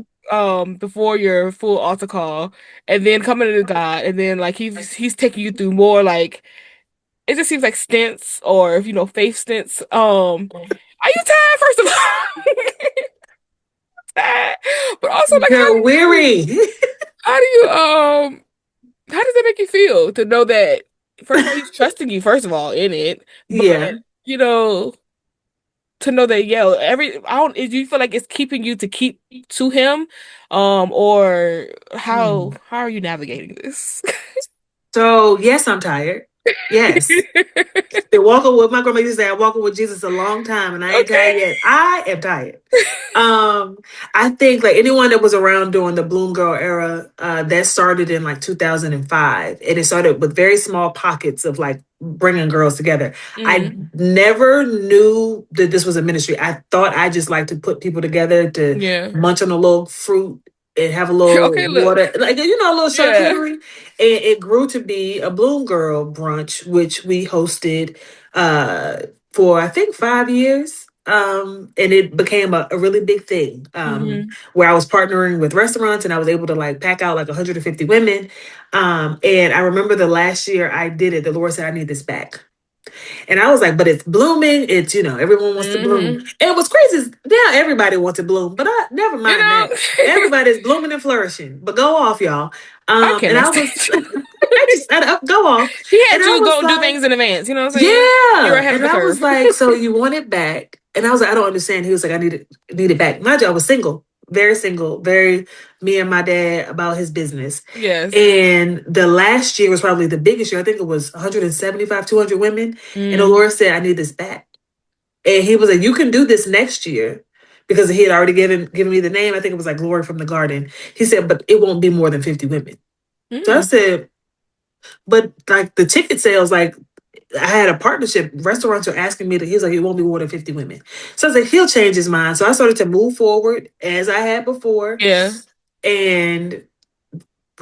before your full altar call, and then coming to God, and then like he's taking you through more like it just seems like stints or if faith stints. Are you tired, first of all? Tired? But also like You're weary. how do you how does that make you feel to know that first of all he's trusting you first of all in it, but Yeah. you know to know that I don't do you feel like it's keeping you to keep to him, or Hmm. how are you navigating this? So yes, I'm tired. Yes. Been walking with my grandma used to say I'm walking with Jesus a long time and I ain't tired Okay. yet. I am tired. Um, I think like anyone that was around during the Bloom Girl era, that started in like 2005, and it started with very small pockets of like bringing girls together. I Mm, never knew that this was a ministry. I thought I just like to put people together to yeah. munch on a little fruit and have a little Okay, look. water, like a little Yeah. charcuterie. And it grew to be a Bloom Girl brunch, which we hosted uh, for I think 5 years. And it became a really big thing, Hmm. where I was partnering with restaurants and I was able to like pack out like 150 women. And I remember the last year I did it, the Lord said, I need this back. And I was like, but it's blooming. It's, everyone wants to bloom. Hmm. And what's crazy is now everybody wants to bloom, but I never You mind know, that. Everybody's blooming and flourishing, but go off, y'all. I And cannot I stand was, you. I just said, go off. He And had I you was go do like, things in advance, you know what I'm saying? You're yeah. ahead of And the I was curve. like, so you want it back? And I was like, I don't understand. He was like, I need it back. Mind you, I was single, very me and my dad about his business. Yes. And the last year was probably the biggest year. I think it was 175, 200 women. And the Mm, Lord said, I need this back. And he was like, you can do this next year because he had already given me the name. I think it was like Glory from the Garden. He said, but it won't be more than 50 women. So I Mm. said, but like the ticket sales, like I had a partnership. Restaurants are asking me to. He's like, it won't be more than 50 women. So I said, he'll change his mind. So I started to move forward as I had before, Yeah. and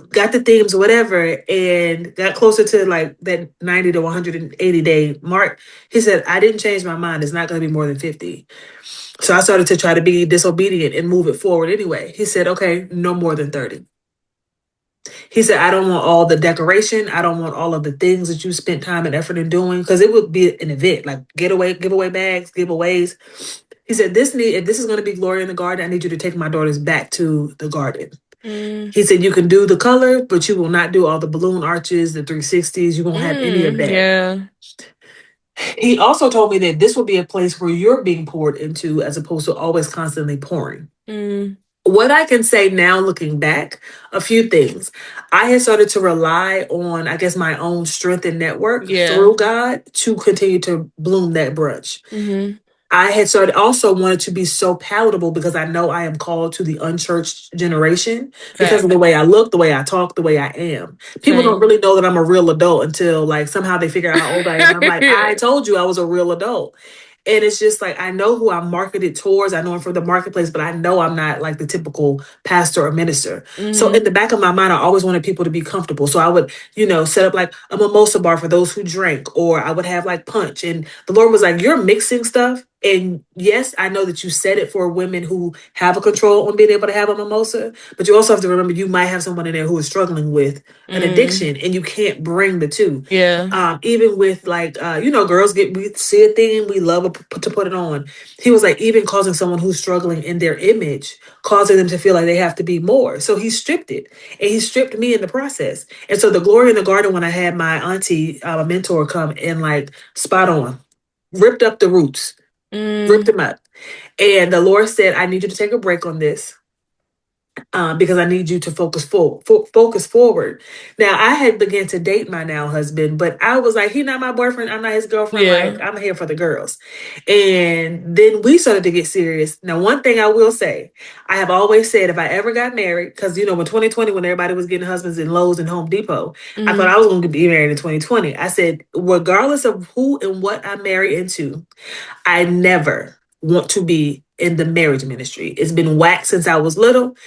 got the themes, whatever, and got closer to like that 90 to 180-day mark. He said, I didn't change my mind. It's not going to be more than 50. So I started to try to be disobedient and move it forward anyway. He said, okay, no more than 30. He said, I don't want all the decoration. I don't want all of the things that you spent time and effort in doing, because it would be an event like giveaway bags, giveaways. He said, if this is going to be Glory in the Garden, I need you to take my daughters back to the garden. Mm. He said, you can do the color, but you will not do all the balloon arches, the 360s. You won't have any of Mm. that. Yeah. He also told me that this will be a place where you're being poured into as opposed to always constantly pouring. Mm. What I can say now, looking back, a few things. I had started to rely on, I guess, my own strength and network Yeah. through God to continue to bloom that brunch. Mm-hmm. I had started also wanted to be so palatable because I know I am called to the unchurched generation because of Fact. the way I look, the way I talk, the way I am. People don't Same. really know that I'm a real adult until like somehow they figure out how old I am. I'm like, I told you I was a real adult. And it's just like I know who I'm marketed towards. I know I'm from the marketplace, but I know I'm not like the typical pastor or minister. So in Mm-hmm. the back of my mind, I always wanted people to be comfortable. So I would, set up like a mimosa bar for those who drank, or I would have like punch. And the Lord was like, you're mixing stuff. And yes, I know that you said it for women who have a control on being able to have a mimosa, but you also have to remember you might have someone in there who is struggling with an Mm. addiction, and you can't bring the two. Yeah. Even with like, girls we see a thing, we love to put it on. He was like, even causing someone who's struggling in their image, causing them to feel like they have to be more. So he stripped it, and he stripped me in the process. And so the Glory in the Garden, when I had my auntie, a mentor, come and like spot on, ripped up the roots, ripped Mm. them up. And the Lord said, I need you to take a break on this, because I need you to focus forward. Now, I had begun to date my now husband, but I was like, he's not my boyfriend. I'm not his girlfriend. Like, Yeah. I'm here for the girls. And then we started to get serious. Now, one thing I will say, I have always said if I ever got married, because, in 2020, when everybody was getting husbands in Lowe's and Home Depot, I thought Mm-hmm. I was going to be married in 2020. I said, regardless of who and what I marry into, I never want to be in the marriage ministry. It's been whacked since I was little.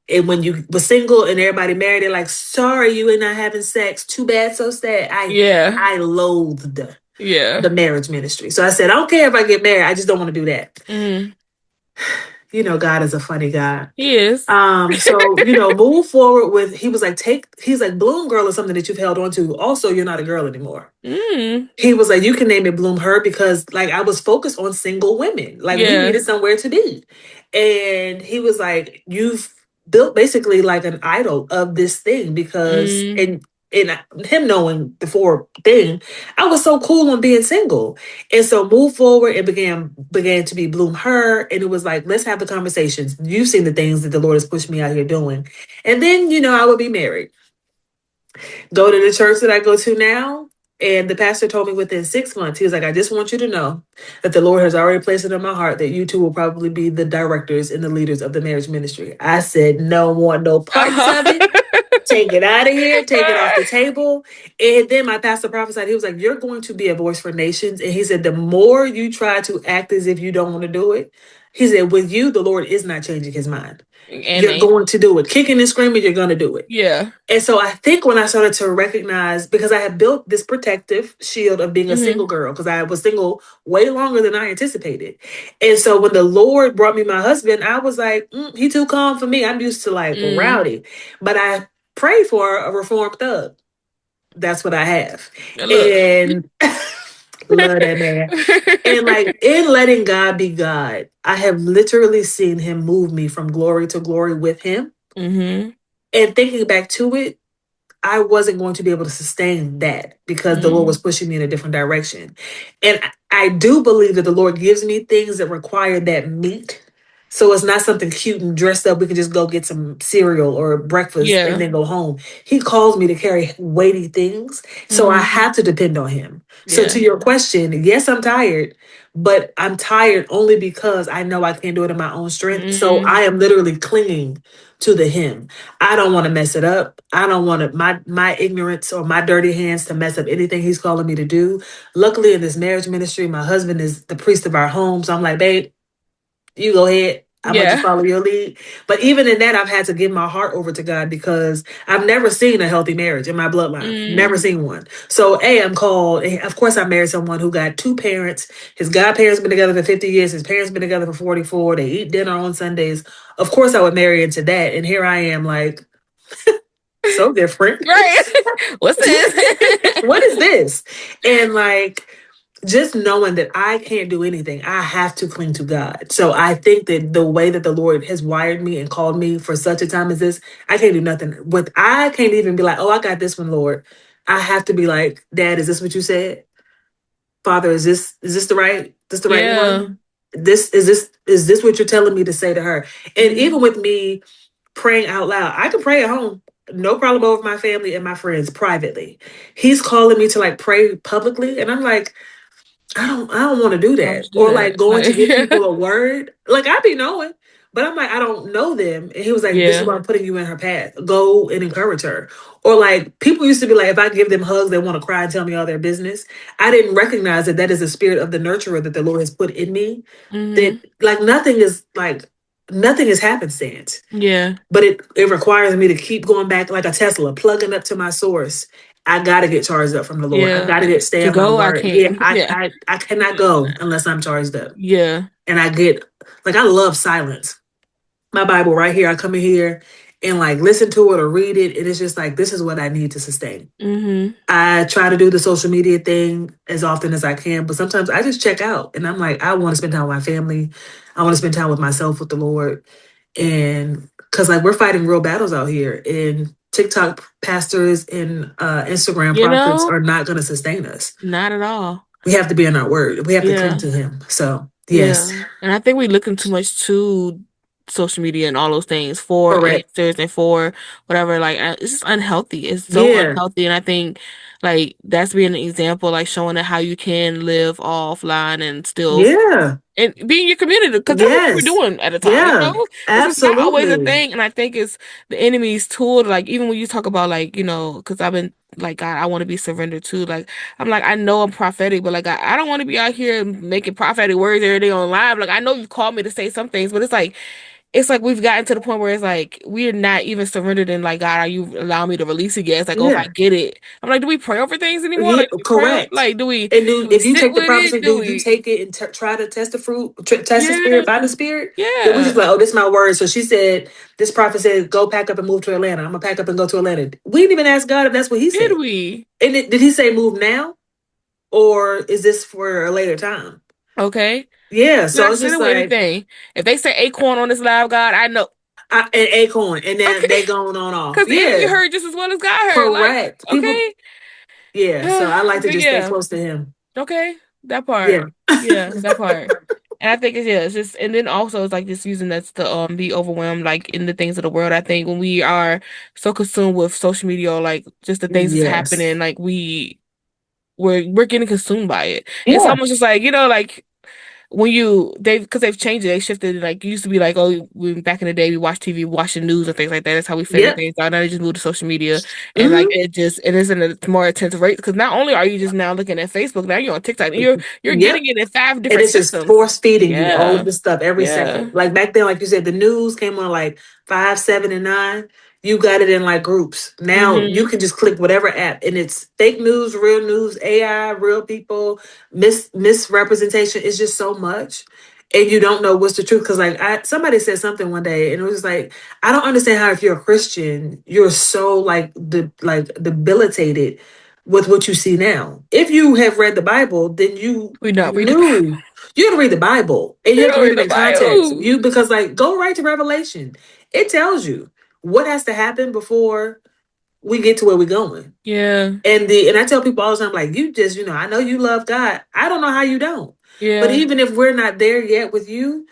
And when you were single and everybody married, they're like, sorry, you ain't not having sex. Too bad, so sad. Yeah. I loathed Yeah. the marriage ministry. So I said, I don't care if I get married. I just don't want to do that. Mm. God is a funny guy. He is. So, move forward with, he was like, he's like, Bloom Girl is something that you've held on to. Also, you're not a girl anymore. Mm. He was like, you can name it Bloom Her, because like I was focused on single women. Like we Yeah. needed somewhere to be. And he was like, you've built basically like an idol of this thing, because Mm. and him knowing the four thing, I was so cool on being single. And so move forward and began to be Bloom Her. And it was like, let's have the conversations. You've seen the things that the Lord has pushed me out here doing. And then, I would be married, go to the church that I go to now. And the pastor told me within 6 months, he was like, I just want you to know that the Lord has already placed it in my heart that you two will probably be the directors and the leaders of the marriage ministry. I said, no want no parts Uh-huh. of it. Take it out of here, take it off the table. And then my pastor prophesied, he was like, you're going to be a voice for nations. And he said, the more you try to act as if you don't want to do it, he said, with you, the Lord is not changing his mind. You're Amen. going to do it. Kicking and screaming, you're going to do it. Yeah. And so I think when I started to recognize, because I had built this protective shield of being a Mm-hmm. single girl, because I was single way longer than I anticipated. And so when the Lord brought me my husband, I was like, he too calm for me. I'm used to like Mm. rowdy. But I prayed for a reformed thug. That's what I have. Look. And love that man. And like in letting God be God, I have literally seen him move me from glory to glory with him. Mm-hmm. And thinking back to it, I wasn't going to be able to sustain that because the Lord was Mm. pushing me in a different direction. And I do believe that the Lord gives me things that require that meat So it's not something cute and dressed up. We can just go get some cereal or breakfast and Yeah. then go home. He calls me to carry weighty things. So I Hmm. have to depend on him. So to Yeah. your question, yes, I'm tired, but I'm tired only because I know I can't do it in my own strength. So Hmm. I am literally clinging to the him. I don't want to mess it up. I don't want my ignorance or my dirty hands to mess up anything he's calling me to do. Luckily in this marriage ministry, my husband is the priest of our home. So I'm like, babe, you go ahead. I'm gonna just Yeah. follow your lead. But even in that, I've had to give my heart over to God because I've never seen a healthy marriage in my bloodline. Never Mm. seen one. So, I'm called. Of course, I married someone who got two parents. His godparents been together for 50 years. His parents been together for 44. They eat dinner on Sundays. Of course, I would marry into that. And here I am, like so different. Right. What's this? What is this? And like just knowing that I can't do anything, I have to cling to God. So I think that the way that the Lord has wired me and called me for such a time as this, I can't do nothing. With I can't even be like, oh, I got this one, Lord. I have to be like, Dad, is this what you said? Father, is this the right Yeah. one? This what you're telling me to say to her? And even Hmm. with me praying out loud, I can pray at home. No problem over my family and my friends privately. He's calling me to like pray publicly. And I'm like, I don't want to do Why would that. you do Or that? like going to Like, give yeah. people a word. Like I be knowing. But I'm like, I don't know them. And he was like, this is Yeah. why I'm putting you in her path. Go and encourage her. Or like people used to be like, if I give them hugs, they want to cry and tell me all their business. I didn't recognize that that is the spirit of the nurturer that the Lord has put in me. That Hmm. like nothing is happenstance. Yeah. But it requires me to keep going back like a Tesla, plugging up to my source. I gotta get charged up from the Lord. I Yeah. gotta get stay To on my go, I word. Yeah, can't. Yeah. I cannot go unless I'm charged up. Yeah. And I get like I love silence. My Bible right here. I come in here and like listen to it or read it. And it's just like this is what I need to sustain. Hmm. I try to do the social media thing as often as I can, but sometimes I just check out and I'm like, I want to spend time with my family. I want to spend time with myself, with the Lord. And because like we're fighting real battles out here, and TikTok pastors and Instagram You prophets know? are not going to sustain us. Not at all. We have to be in our word. We have to cling Yeah. to Him. So Yeah. yes, And I think we looking too much to social media and all those things for correct. answers and for whatever. Like, it's just unhealthy. It's so Yeah, unhealthy. And I think, like, that's being an example, like, showing it how you can live offline and still yeah, and be in your community because that's what we were yes, doing at the time, you yeah, know? This was not always a absolutely. thing. And I think it's the enemy's tool. Like, even when you talk about, like, because I've been like, God, I want to be surrendered to. Like, I'm like, I know I'm prophetic, but like, I don't want to be out here making prophetic words every day on live. Like, I know you've called me to say some things, but it's like we've gotten to the point where it's like we're not even surrendered in like God, are you allowing me to release it yet? It's like, oh, if I Yeah, get it, I'm like, do we pray over things anymore? yeah, Like, do we pray over, correct. like, do we And do we if you sit take the with it? prophecy, Do do you we? take it and try to test the fruit, test the Yeah, spirit by the spirit? Then we just yeah. like, oh, this is my word. So she said, this prophet said, go pack up and move to Atlanta. I'm gonna pack up and go to Atlanta. We didn't even ask God if that's what He Did said. we? And did He say move now, or is this for a later time? Okay. Yeah. We're So not it's just sitting with like anything. If they say acorn on this live, God, I know. an acorn, and then Okay. they going on off. Because the enemy Yeah, heard just as well as God heard. Like, correct. People. okay. Yeah. So I like to But just stay yeah. close to Him. Okay. That part. Yeah. Yeah, that part. And I think it's just and then also it's like just using that to be overwhelmed like in the things of the world. I think when we are so consumed with social media or like just the things that's Yes. happening, like we're getting consumed by it. It's Yeah. almost just like, like when they've changed it, they shifted it. Like it used to be like, oh, back in the day we watched TV, watch the news and things like that. That's how we figured Yep. things out. Now they just moved to social media and like Hmm. it is in a more intense rate because not only are you just now looking at Facebook, now you're on TikTok. And you're getting Yep. it in five And different it's just systems. force feeding you all of Yeah. this stuff every second. Yeah. Like back then, like you said, the news came on like 5, 7, and 9. You got it in like groups. Now you Hmm. can just click whatever app, and it's fake news, real news, AI, real people, misrepresentation. It's just so much, and you don't know what's the truth. Because like somebody said something one day, and it was like, I don't understand how if you're a Christian, you're so like debilitated with what you see now. If you have read the Bible, then you We not read the Bible. knew you have to read the Bible, and you We have to don't read read it the in context. Bible. Because like go right to Revelation. It tells you what has to happen before we get to where we're going. Yeah. And I tell people all the time, like you just I know you love God. I don't know how you don't. But Yeah. even if we're not there yet with you,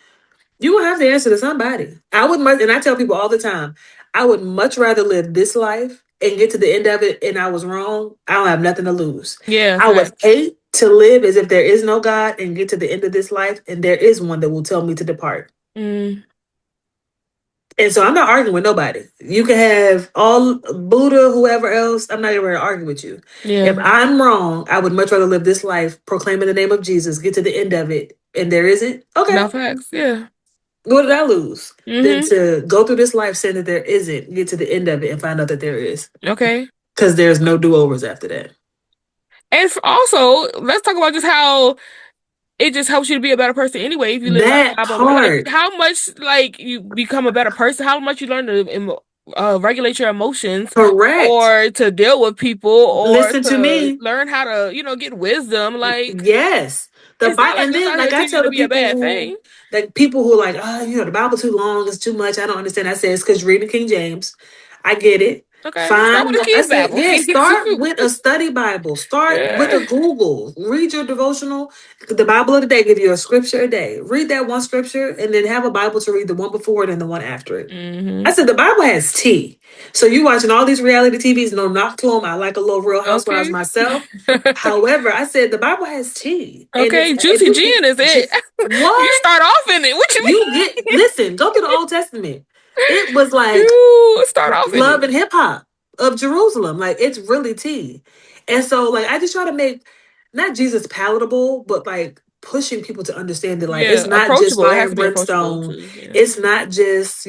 You will have to answer to somebody. I would much, and I tell people all the time, I would much rather live this life and get to the end of it and I was wrong. I don't have nothing to lose. Yeah, I would facts. hate to live as if there is no God and get to the end of this life and there is one that will tell me to depart. Mm, And so I'm not arguing with nobody. You can have all Buddha, whoever else. I'm not even going to argue with you. If yeah. I'm wrong, I would much rather live this life proclaiming the name of Jesus, get to the end of it, and there isn't. Okay, No facts. Yeah. what did I lose? Than Mm-hmm. to go through this life saying that there isn't, get to the end of it and find out that there is. Okay. Because there's no do overs after that. And also, let's talk about just how it just helps you to be a better person anyway if you live by the That Bible. Like part, how much like you become a better person, how much you learn to regulate your emotions correct. or to deal with people or Listen to to me. learn how to, get wisdom. Like Yes. The it's not Bible, like and it's then out here like I telling you tell to the be a people bad who, thing. like people who are like, oh, the Bible too long, it's too much. I don't understand. I say it's because you're reading King James. I get it. Okay, start with Fine. the I King's said, Bible. yeah, start with a study Bible. Start with a Yeah. Google. Read your devotional. The Bible of the day give you a scripture a day. Read that one scripture and then have a Bible to read the one before it and the one after it. I Hmm. said the Bible has tea. So you watching all these reality TVs, no knock to them. I like a little Real Housewives Okay. myself. However, I said the Bible has tea, and Okay, if juicy you get gin is it. You what start off in it. What you you get, mean? listen, go through the Old Testament. It was like You start off in love it. and hip hop of Jerusalem. Like it's really tea, and so like I just try to make not Jesus palatable, but like pushing people to understand that like it's Yeah, not just approachable. It fire has and to be approachable brimstone. too. Yeah. It's not just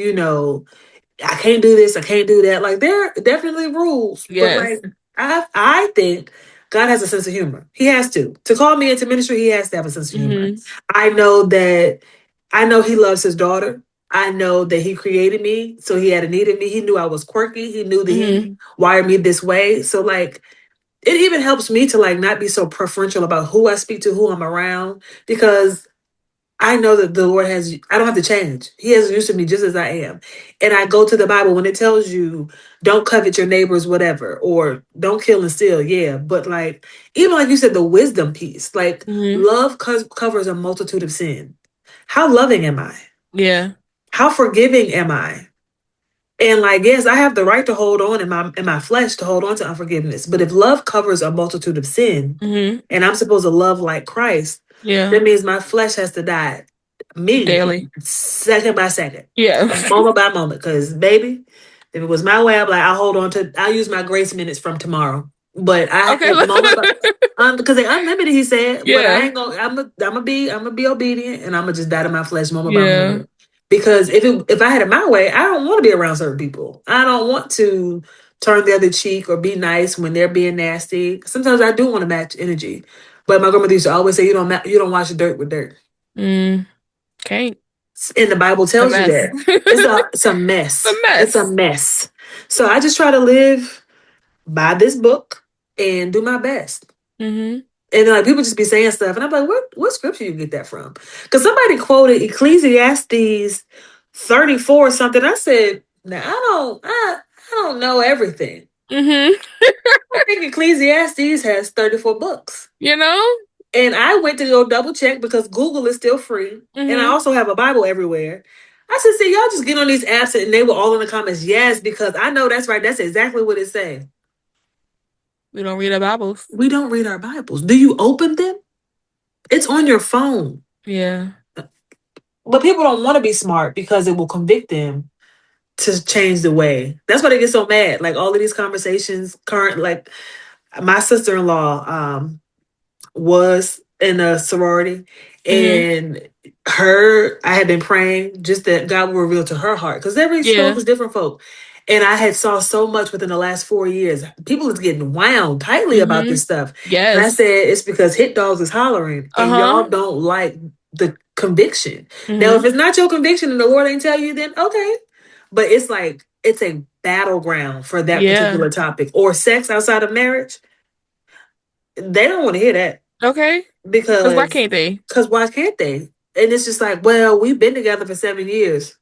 I can't do this, I can't do that. Like there are definitely rules, but Yes. like I think God has a sense of humor. He has to. To call me into ministry, he has to have a sense of humor. Hmm. I know that I know he loves his daughter. I know that he created me, so he had a need in me. He knew I was quirky. He knew that Hmm. he wired me this way. So like it even helps me to like not be so preferential about who I speak to, who I'm around, because I know that the Lord has, I don't have to change. He has used to me just as I am. And I go to the Bible when it tells you, don't covet your neighbor's whatever, or don't kill and steal. Yeah. But like, even like you said, the wisdom piece, like Hmm. love covers a multitude of sin. How loving am I? Yeah. How forgiving am I? And like, yes, I have the right to hold on in my flesh to hold on to unforgiveness. But if love covers a multitude of sin, Hmm. and I'm supposed to love like Christ, Yeah. that means my flesh has to die me Daily. second by second, Yeah. moment by moment. Because baby, if it was my way, I'm like, I'll use my grace minutes from tomorrow. But I Okay. at Look. moment, because they unlimited, he said. But I Yeah. ain't gonna. I'm gonna be obedient, and I'm gonna just die to my flesh moment by Yeah. moment. Because if I had it my way, I don't want to be around certain people. I don't want to turn the other cheek or be nice when they're being nasty. Sometimes I do want to match energy, but my grandmother used to always say, you don't wash dirt with dirt." Mm. Can't. And the Bible It's a tells you mess. that it's a It's a mess. It's a mess. mess. So I just try to live by this book and do my best. Hmm. And then, like people just be saying stuff, and I'm like, what scripture you get that from? Because somebody quoted Ecclesiastes 34 or something. I said, now I don't know everything. Hmm. I think Ecclesiastes has 34 books. You know? And I went to go double check because Google is still free. And I Hmm. also have a Bible everywhere. I said, see, y'all just get on these apps and they were all in the comments, yes, because I know that's right. That's exactly what it says. We don't read our Bibles. We don't read our Bibles. Do you open them? It's on your phone. Yeah. But people don't want to be smart because it will convict them to change the way. That's why they get so mad. Like all of these conversations, like my sister-in-law, was in a sorority, Hmm. and I had been praying just that God will reveal to her heart, because every stroke Yeah. is different folk. And I had saw so much within the last 4 years. People is getting wound tightly about Hmm. this stuff. And I Yes. said it's because hit dogs is hollering and y'all Uh-huh. don't like the conviction. Now if Hmm. it's not your conviction and the Lord ain't tell you, then okay. But it's like it's a battleground for that Yeah. particular topic. Or sex outside of marriage, they don't want to hear that. Okay. Because why Because can't they? why can't they? And it's just like, well, we've been together for 7 years.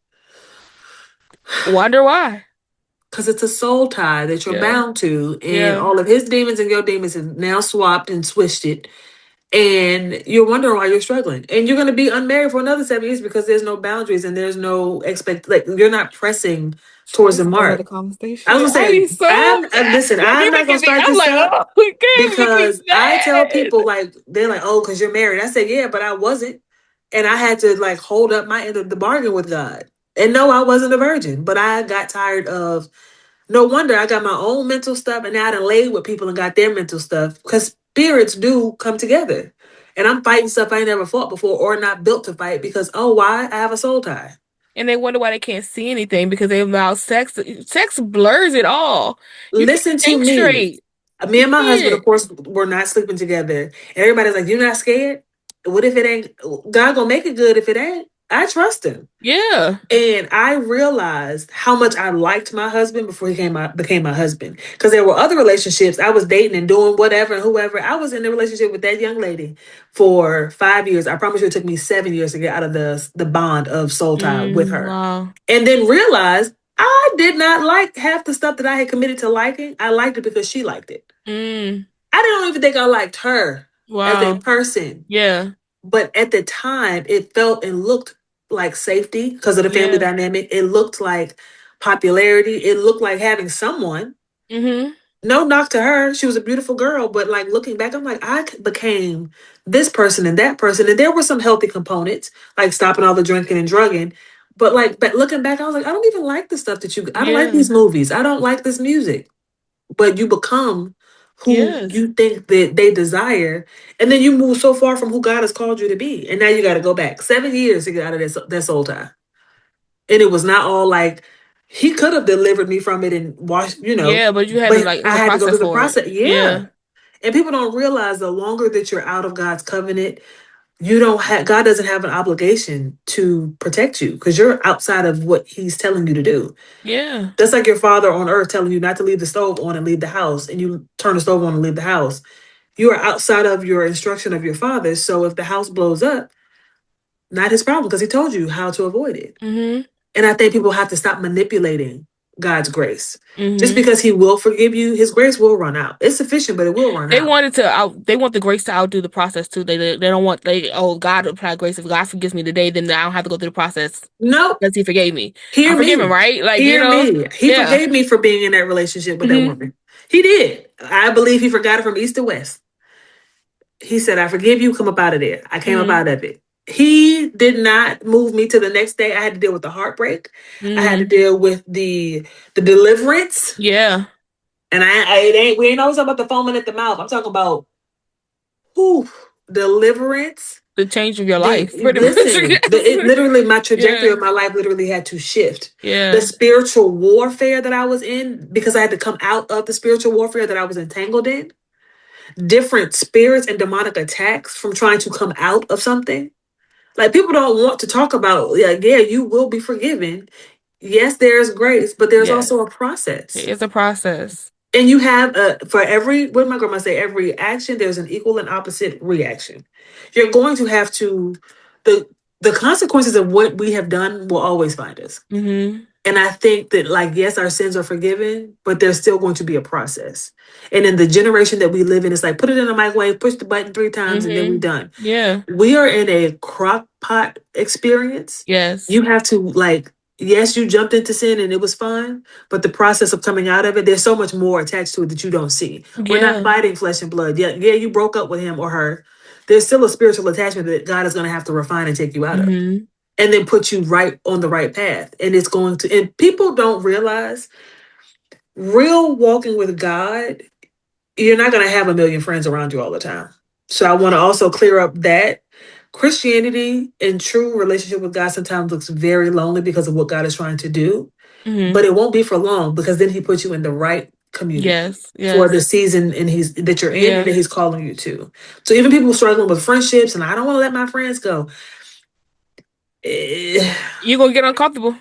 Wonder why. Because it's a soul tie that you're Yeah. bound to, and Yeah. all of his demons and your demons have now swapped and switched it. And you're wondering why you're struggling. And you're going to be unmarried for another 7 years because there's no boundaries and there's no like you're not pressing towards This the is another mark. I was conversation. gonna I say, be so mad. listen, Like I'm you're not gonna making me. start I'm this like, up oh, you're making me because I tell mad. people like they're like, oh, because you're married. I said, yeah, but I wasn't, and I had to like hold up my end of the bargain with God. And no, I wasn't a virgin, but I got tired of. No wonder I got my own mental stuff, and now I done laid with people and got their mental stuff because spirits do come together. And I'm fighting stuff I ain't never fought before or not built to fight because oh, why? I have a soul tie. And they wonder why they can't see anything because they allow sex. Sex blurs it all. You can't Listen to think me. straight. Me You and my husband, of can't. course, were not sleeping together. And everybody's like, "You're not scared? What if it ain't? God gonna make it good if it ain't." I trust him, Yeah. and I realized how much I liked my husband before became my husband. Because there were other relationships I was dating and doing whatever and whoever. I was in a relationship with that young lady for 5 years. I promise you, it took me 7 years to get out of the bond of soul tie with her, Wow. and then realized I did not like half the stuff that I had committed to liking. I liked it because she liked it. Mm. I don't even think I liked her as a Wow. person. Yeah. But at the time, it felt and looked like safety because of the family Yeah. dynamic. It looked like popularity. It looked like having someone. Mm-hmm. No knock to her. She was a beautiful girl. But like looking back, I'm like, became this person and that person. And there were some healthy components, like stopping all the drinking and drugging. But like, but looking back, I was like, I don't even like the stuff that I don't like Yeah. these movies. I don't like this music, but you become who Yes. you think that they desire, and then you move so far from who God has called you to be, and now you got to go back 7 years to get out of that soul tie. And it was not all like He could have delivered me from it and washed, Yeah, but you had to but like, it's I a had to go process through the for it. process. Yeah, Yeah. and people don't realize the longer that you're out of God's covenant, you don't have God doesn't have an obligation to protect you because you're outside of what He's telling you to do. Yeah. That's like your father on earth telling you not to leave the stove on and leave the house, and you turn the stove on and leave the house. You are outside of your instruction of your father. So if the house blows up, not his problem because he told you how to avoid it. Mm-hmm. And I think people have to stop manipulating God's grace. Just Mm-hmm. because he will forgive you, his grace will run out. It's sufficient, but it will run They out. wanted to out. They want the grace to outdo the process too. They don't want they. Oh, God apply grace. If God forgives me today, then I don't have to go through the process Nope. because He forgave me. I'm Hear forgiven, me. right? Like Hear me. He yeah. forgave me for being in that relationship with that Mm-hmm. woman. He did. I believe he forgot it from east to west. He said, I forgive you, come up out of there. I came up Mm-hmm. out of it. He did not move me to the next day. I had to deal with the heartbreak. I had to Mm-hmm. deal with the deliverance. Yeah. And it ain't we ain't always talking about the foaming at the mouth. I'm talking about whew, deliverance. The change of your The life, pretty much. listen, it Yes. literally my trajectory Yeah. of my life literally had to shift. The Yeah. spiritual warfare that I was in, because I had to come out of the spiritual warfare that I was entangled in, different spirits and demonic attacks from trying to come out of something. Like people don't want to talk about, like, yeah, you will be forgiven. Yes, there's grace, but there's also Yes. a process. It's a process. And you have for every, what did my grandma say? Every action, there's an equal and opposite reaction. You're going to have to the the consequences of what we have done will always find us. Mm-hmm. And I think that, like, yes, our sins are forgiven, but there's still going to be a process. And in the generation that we live in, it's like put it in the microwave, push the button 3 times, and then we're Mm-hmm. done. Yeah. We are in a crock pot experience. Yes. You have to, like, yes, you jumped into sin and it was fun, but the process of coming out of it, there's so much more attached to it that you don't see. We're not Yeah. fighting flesh and blood. Yeah, yeah, you broke up with him or her. There's still a spiritual attachment that God is going to have to refine and take you out of, Mm-hmm. and then put you right on the right path. And it's going to, and people don't realize real walking with God, you're not going to have a million friends around you all the time. So I want to also clear up that Christianity and true relationship with God sometimes looks very lonely because of what God is trying to do, Mm-hmm. but it won't be for long because then He puts you in the right community Yes. for Yes. the season and he's that you're in and Yeah. that He's calling you to. So even people struggling with friendships and I don't want to let my friends go. eh, You're gonna get uncomfortable.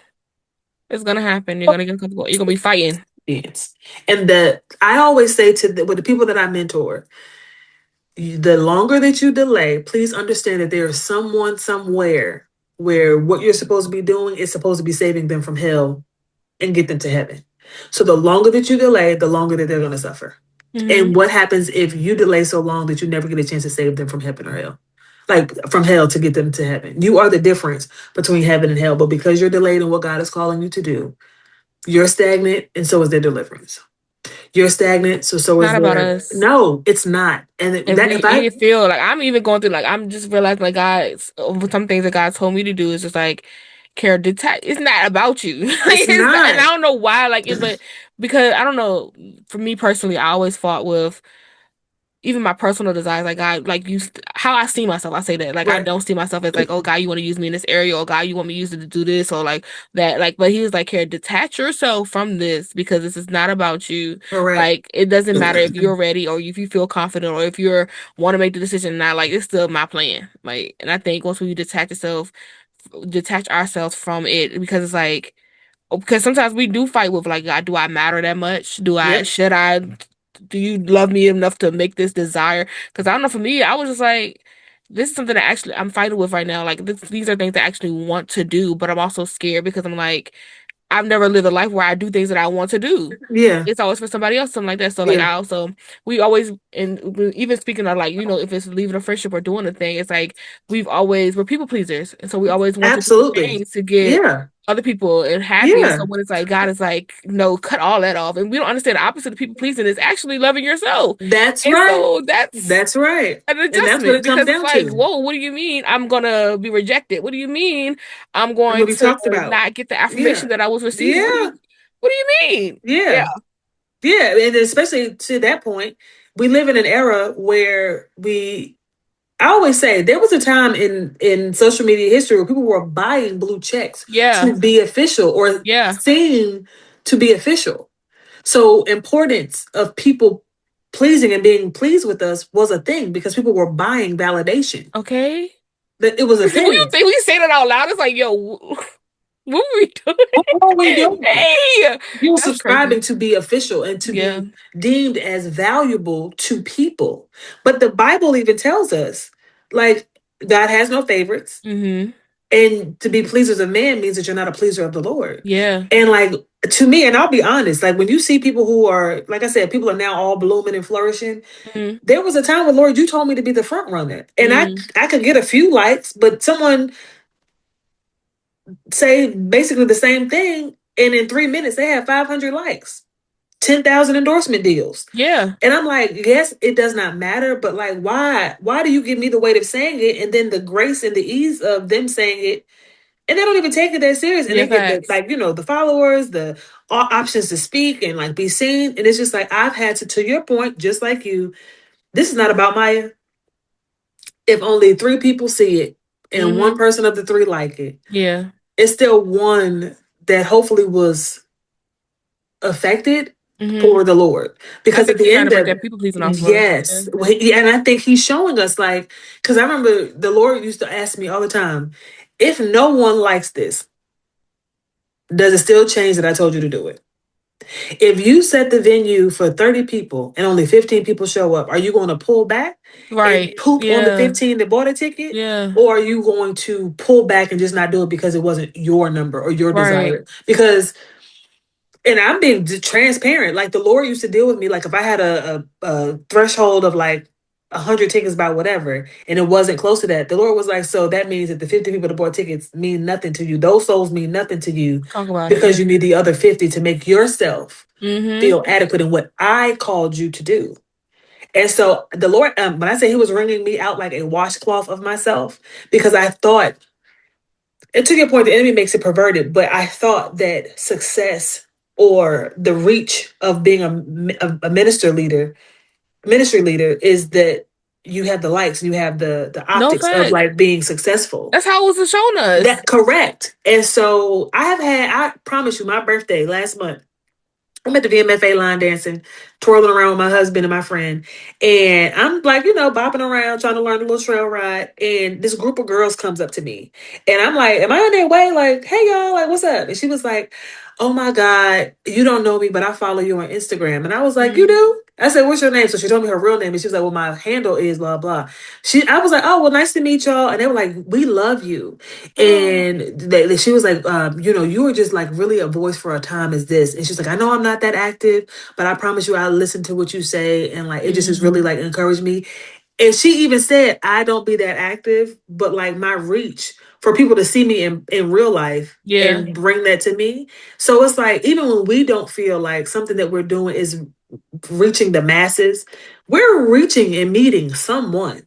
It's gonna happen. You're gonna get uncomfortable. You're gonna be fighting. Yes. And that I always say to with the people that I mentor, the longer that you delay, please understand that there is someone somewhere where what you're supposed to be doing is supposed to be saving them from hell and get them to heaven. So the longer that you delay, the longer that they're going to suffer. Mm-hmm. And what happens if you delay so long that you never get a chance to save them from heaven or hell? Like from hell to get them to heaven. You are the difference between heaven and hell. But because you're delayed in what God is calling you to do, you're stagnant, and so is their deliverance. You're stagnant, so is Not about their. us. No, it's not. And If that we if I even feel like I'm even going through like I'm just realizing like God some things that God told me to do is just like care detach it's not about you. Like it's it's not, and I not don't know why like it but because I don't know for me personally I always fought with even my personal desires, like God, like how I see myself, I say that, like I right, don't see myself as like, oh God, you want to use me in this area, or God, you want me to use it to do this, or like that, like. But He was like, here, detach yourself from this because this is not about you. correct. Like it doesn't matter if you're ready or if you feel confident or if you're want to make the decision. Not like it's still my plan. Like, and I think once we detach ourselves from it, because it's like because sometimes we do fight with like God, do I matter that much? Yep. Should I do you love me enough to make this desire? Because I don't know, for me, I was just like, this is something that actually I'm fighting with right now. Like these are things I actually want to do, but I'm also scared because I'm like, I've never lived a life where I do things that I want to do. Yeah. It's always for somebody else, something like that. So like Yeah. I also we always and even speaking of like, if it's leaving a friendship or doing a thing, it's like we're people pleasers. And so we always want to do Absolutely. things to get Yeah. other people and happy. And so Yeah. when it's like God is like, no, cut all that off. And we don't understand the opposite of people pleasing is actually loving yourself. That's And right. so that's That's right. an And that's what adjustment it comes because it's down like, to. whoa, what do you mean I'm gonna be rejected? What do you mean I'm And going what we to talked about. not get the Yeah. affirmation that I was receiving? Yeah. What do you mean? Yeah. Yeah. Yeah. And especially to that point, we live in an era where I always say there was a time in social media history where people were buying blue checks Yeah. to be official or Yeah. seem to be official. So importance of people pleasing and being pleased with us was a thing because people were buying validation. Okay. That it was a When you thing. think we say that out loud, it's like, yo, what were we What are we doing? doing? Hey, You're that's crazy. subscribing to be official and to Yeah. be deemed as valuable to people. But the Bible even tells us, like, God has no favorites. Mm-hmm. And to be pleasers of man means that you're not a pleaser of the Lord. Yeah. And like to me, and I'll be honest, like when you see people who are, like I said, people are now all blooming and flourishing. Mm-hmm. There was a time where Lord, you told me to be the front runner, and Mm-hmm. I could get a few likes, but someone say basically the same thing, and in 3 minutes they have 500 likes, 10,000 endorsement deals. Yeah. And I'm like, yes, it does not matter, but like, why? Why do you give me the weight of saying it, and then the grace and the ease of them saying it, and they don't even take it that serious, and Yeah, they get the facts. like, the followers, the options to speak and like be seen, and it's just like I've had to your point, just like you. This is not about Maya. If only three people see it, and one Mm-hmm. person of the three like it, Yeah. it's still one that hopefully was affected Mm-hmm. for the Lord. I Because think at he's the trying to end break of that it, people pleasing off of us. Yeah. yes. And I think he's showing us like, because I remember the Lord used to ask me all the time, if no one likes this, does it still change that I told you to do it? If you set the venue for 30 people and only 15 people show up, are you going to pull back and Right. poop on the Yeah. 15 that bought a ticket? Yeah. Or are you going to pull back and just not do it because it wasn't your number or your Right. desire? Because, and I'm being transparent, like the Lord used to deal with me. Like if I had a threshold of like 100 tickets about whatever, and it wasn't close to that, the Lord was like, so that means that the 50 people that bought tickets mean nothing to you. Those souls mean nothing to you Talk about it. because Yeah. you need the other 50 to make yourself Mm-hmm. feel adequate in what I called you to do. And so the Lord, when I say he was wringing me out like a washcloth of myself, because I thought, and to your point, the enemy makes it perverted, but I thought that success or the reach of being a ministry leader is that you have the likes, you have the No optics of fact. like being successful. That's how it was shown us. That correct. And so I promise you, my birthday last month, I'm at the VMFA line dancing, twirling around with my husband and my friend. And I'm like, bopping around, trying to learn a little trail ride. And this group of girls comes up to me. And I'm like, am I in their way? Like, hey, y'all, like, what's up? And she was like, oh my God, you don't know me, but I follow you on Instagram. And I was like, you Mm, do? I said, what's your name? So she told me her real name. And she was like, well, my handle is blah, blah. I was like, oh, well, nice to meet y'all. And they were like, we love you. oh, And she was like, you were just like really a voice for a time as this. And she's like, I know I'm not that active, but I promise you, I listen to what you say. And like, it just has really mm, like encouraged me. And she even said, I don't be that active, but like my reach for people to see me in real life yeah, and bring that to me. So it's like, even when we don't feel like something that we're doing is reaching the masses, we're reaching and meeting someone.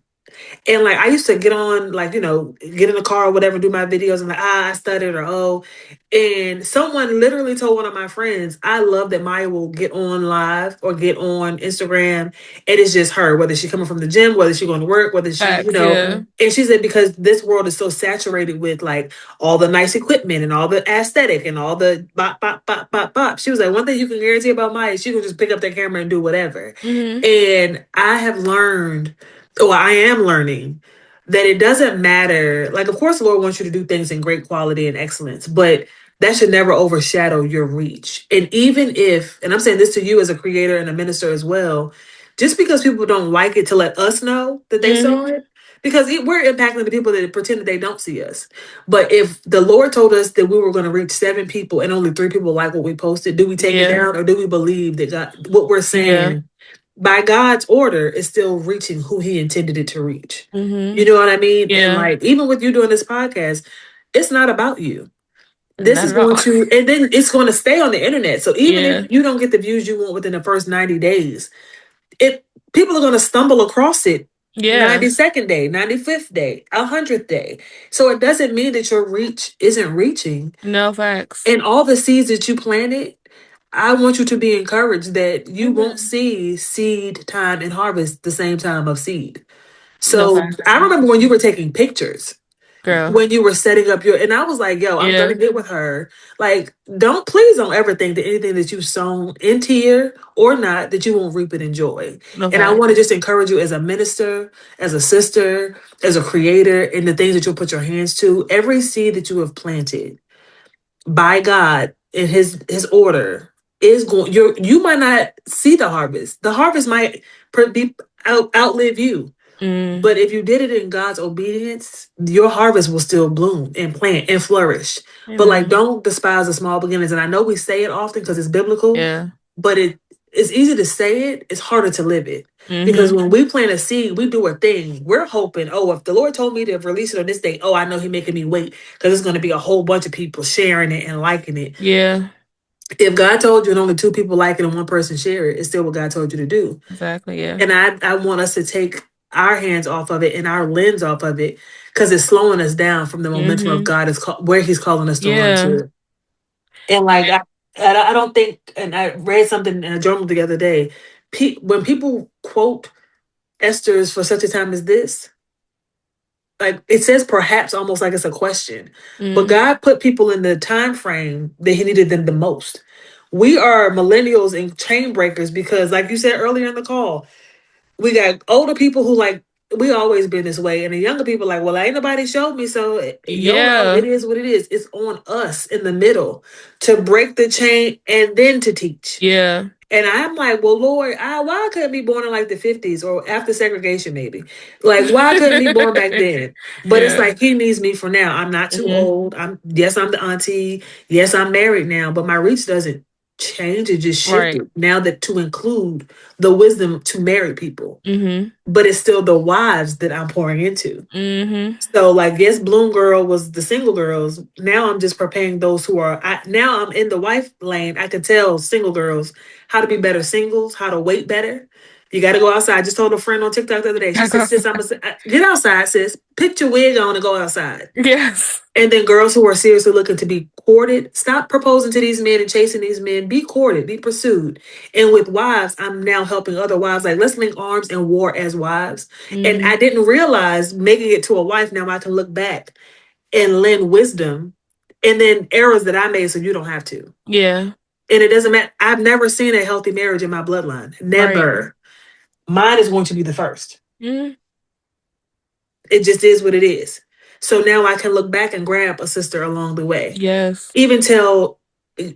And like I used to get on, like, get in the car or whatever, do my videos, and like, I stuttered or oh. And someone literally told one of my friends, I love that Maya will get on live or get on Instagram and it's just her, whether she's coming from the gym, whether she's going to work, whether she, facts, yeah, and she said because this world is so saturated with like all the nice equipment and all the aesthetic and all the bop, bop, bop, bop, bop. She was like, one thing you can guarantee about Maya, she can just pick up that camera and do whatever. mm, And I have learned, or I am learning, that it doesn't matter. Like, of course, the Lord wants you to do things in great quality and excellence, but that should never overshadow your reach. And even if, and I'm saying this to you as a creator and a minister as well, just because people don't like it, to let us know that they saw mm, it, because we're impacting the people that pretend that they don't see us. But if the Lord told us that we were going to reach 7 people and only 3 people like what we posted, do we take it yeah, down, or do we believe that God, what we're yeah, saying by God's order is still reaching who he intended it to reach? You mm, know what I mean? And yeah, like, even with you doing this podcast, it's not about you. This not is at going all. to, and then it's going to stay on the internet. So even if Yeah, you don't get the views you want within the first 90 days, it people are going to stumble across it yeah, 92nd day, 95th day, 100th day. So it doesn't mean that your reach isn't reaching. no facts. And all the seeds that you planted, I want you to be encouraged that you won't Mm, see seed time and harvest the same time of seed. no So facts, I remember when you were taking pictures, girl. when you were setting up and I was like, yo, I'm gonna Yeah, get with her. Like, please don't ever think that anything that you've sown into here or not, that you won't reap it in joy. no And I facts. want to just encourage you as a minister, as a sister, as a creator, in the things that you'll put your hands to. Every seed that you have planted by God in his order is going, you might not see the harvest. The harvest might be outlive you. Mm, But if you did it in God's obedience, your harvest will still bloom and plant and flourish. But like, amen. don't despise the small beginnings. And I know we say it often because it's biblical, Yeah, but it's easy to say it. It's harder to live it. Because mm, when we plant a seed, we do a thing. We're hoping, oh, if the Lord told me to release it on this day, oh, I know He's making me wait because it's going to be a whole bunch of people sharing it and liking it. yeah, If God told you and only 2 people like it and one person share it, it's still what God told you to do. exactly. Yeah, And I want us to take our hands off of it and our lens off of it because it's slowing us down from the momentum of mm, God where He's calling us to run yeah, to. And like, I don't think, and I read something in a journal the other day. When people quote Esther's for such a time as this, like it says perhaps almost like it's a question. But mm, God put people in the time frame that He needed them the most. We are millennials and chain breakers because, like you said earlier in the call, we got older people who like, we always been this way, and the younger people like, well, ain't nobody showed me, so YOLO, it yeah, is what it is. It's on us in the middle to break the chain and then to teach. yeah, And I'm like, well, Lord, why I couldn't be born in like the 50s or after segregation, maybe. Like, why I couldn't be born back then? But it's yeah, like He needs me for now. I'm not too mm, old. I'm the auntie. Yes, I'm married now, but my reach doesn't change. It just right, shifted now that to include the wisdom to marry people, mm, but it's still the wives that I'm pouring into. mm, So, like, yes, Bloom Girl was the single girls. Now I'm just preparing those who are. Now I'm in the wife lane. I can tell single girls how to be better singles, how to wait better. You got to go outside. I just told a friend on TikTok the other day. She back said, off. "Sis, get outside, sis. Put your wig on and go outside." Yes, And then girls who are seriously looking to be courted, stop proposing to these men and chasing these men. Be courted, be pursued. And with wives, I'm now helping other wives. Like, let's link arms and war as wives. And I mm, didn't realize making it to a wife, now I can look back and lend wisdom and then errors that I made so you don't have to. yeah, And it doesn't matter. I've never seen a healthy marriage in my bloodline. right, Never. Mine is going to be the first. mm, It just is what it is. So now I can look back and grab a sister along the way. yes, Even tell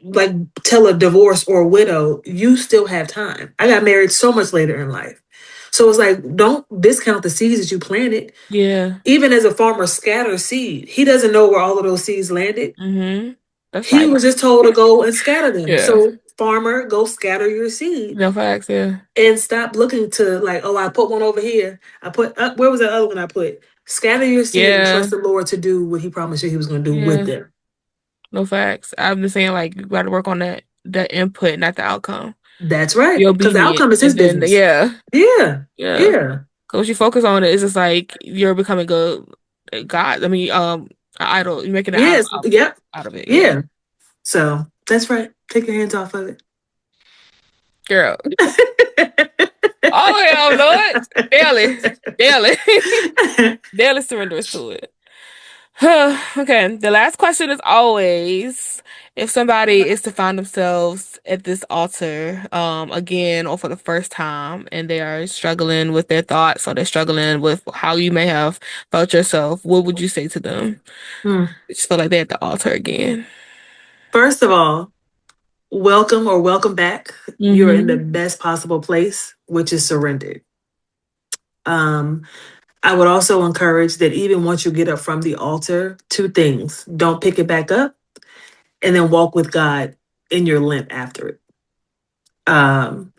like tell a divorced or a widow, you still have time. I got married so much later in life. So it's like, don't discount the seeds that you planted. Yeah. Even as a farmer scatters seed, he doesn't know where all of those seeds landed. Mm-hmm. That's He like, was just told to go and scatter them. yeah. So, farmer, go scatter your seed No facts, yeah. and stop looking to like, oh, I put one over here. I put where was that other one I put? Scatter your seed and Yeah. trust the Lord to do what He promised you He was going to do with Yeah. them. No facts. I'm just saying like you gotta work on that input, not the outcome. That's Be right, because the obedient. outcome is His And then business. yeah. Yeah, Yeah. yeah, Cause once you focus on it, it's just like you're becoming a god. I mean, an idol. You're making an idol yes, yep, out of it. Yeah. yeah. So that's right. Take your hands off of it. Girl. Oh yeah, Lord. Daily. Daily. Daily surrenders to it. Okay, the last question is always if somebody is to find themselves at this altar, again or for the first time, and they are struggling with their thoughts or they're struggling with how you may have felt yourself, what would you say to them? Hmm. They just feel like they're at the altar again. First of all, welcome or welcome back. You're in the Mm-hmm. best possible place, which is surrendered. Um, I would also encourage that even once you get up from the altar, two things: don't pick it back up, and then walk with God in your limp after it. Um,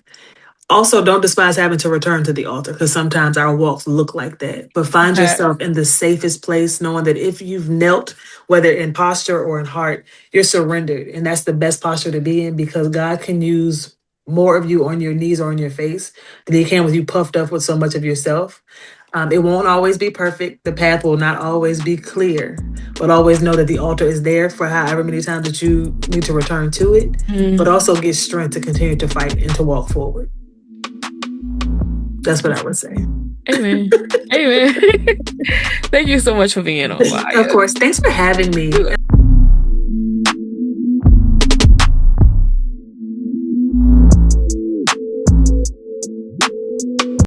Also, don't despise having to return to the altar because sometimes our walks look like that. But find Facts. yourself in the safest place, knowing that if you've knelt, whether in posture or in heart, you're surrendered. And that's the best posture to be in because God can use more of you on your knees or on your face than He can with you puffed up with so much of yourself. It won't always be perfect. The path will not always be clear, but always know that the altar is there for however many times that you need to return to it, but Mm. also get strength to continue to fight and to walk forward. That's what I would say. Amen. Amen. Thank you so much for being on, Of Maya. course. Thanks for having me.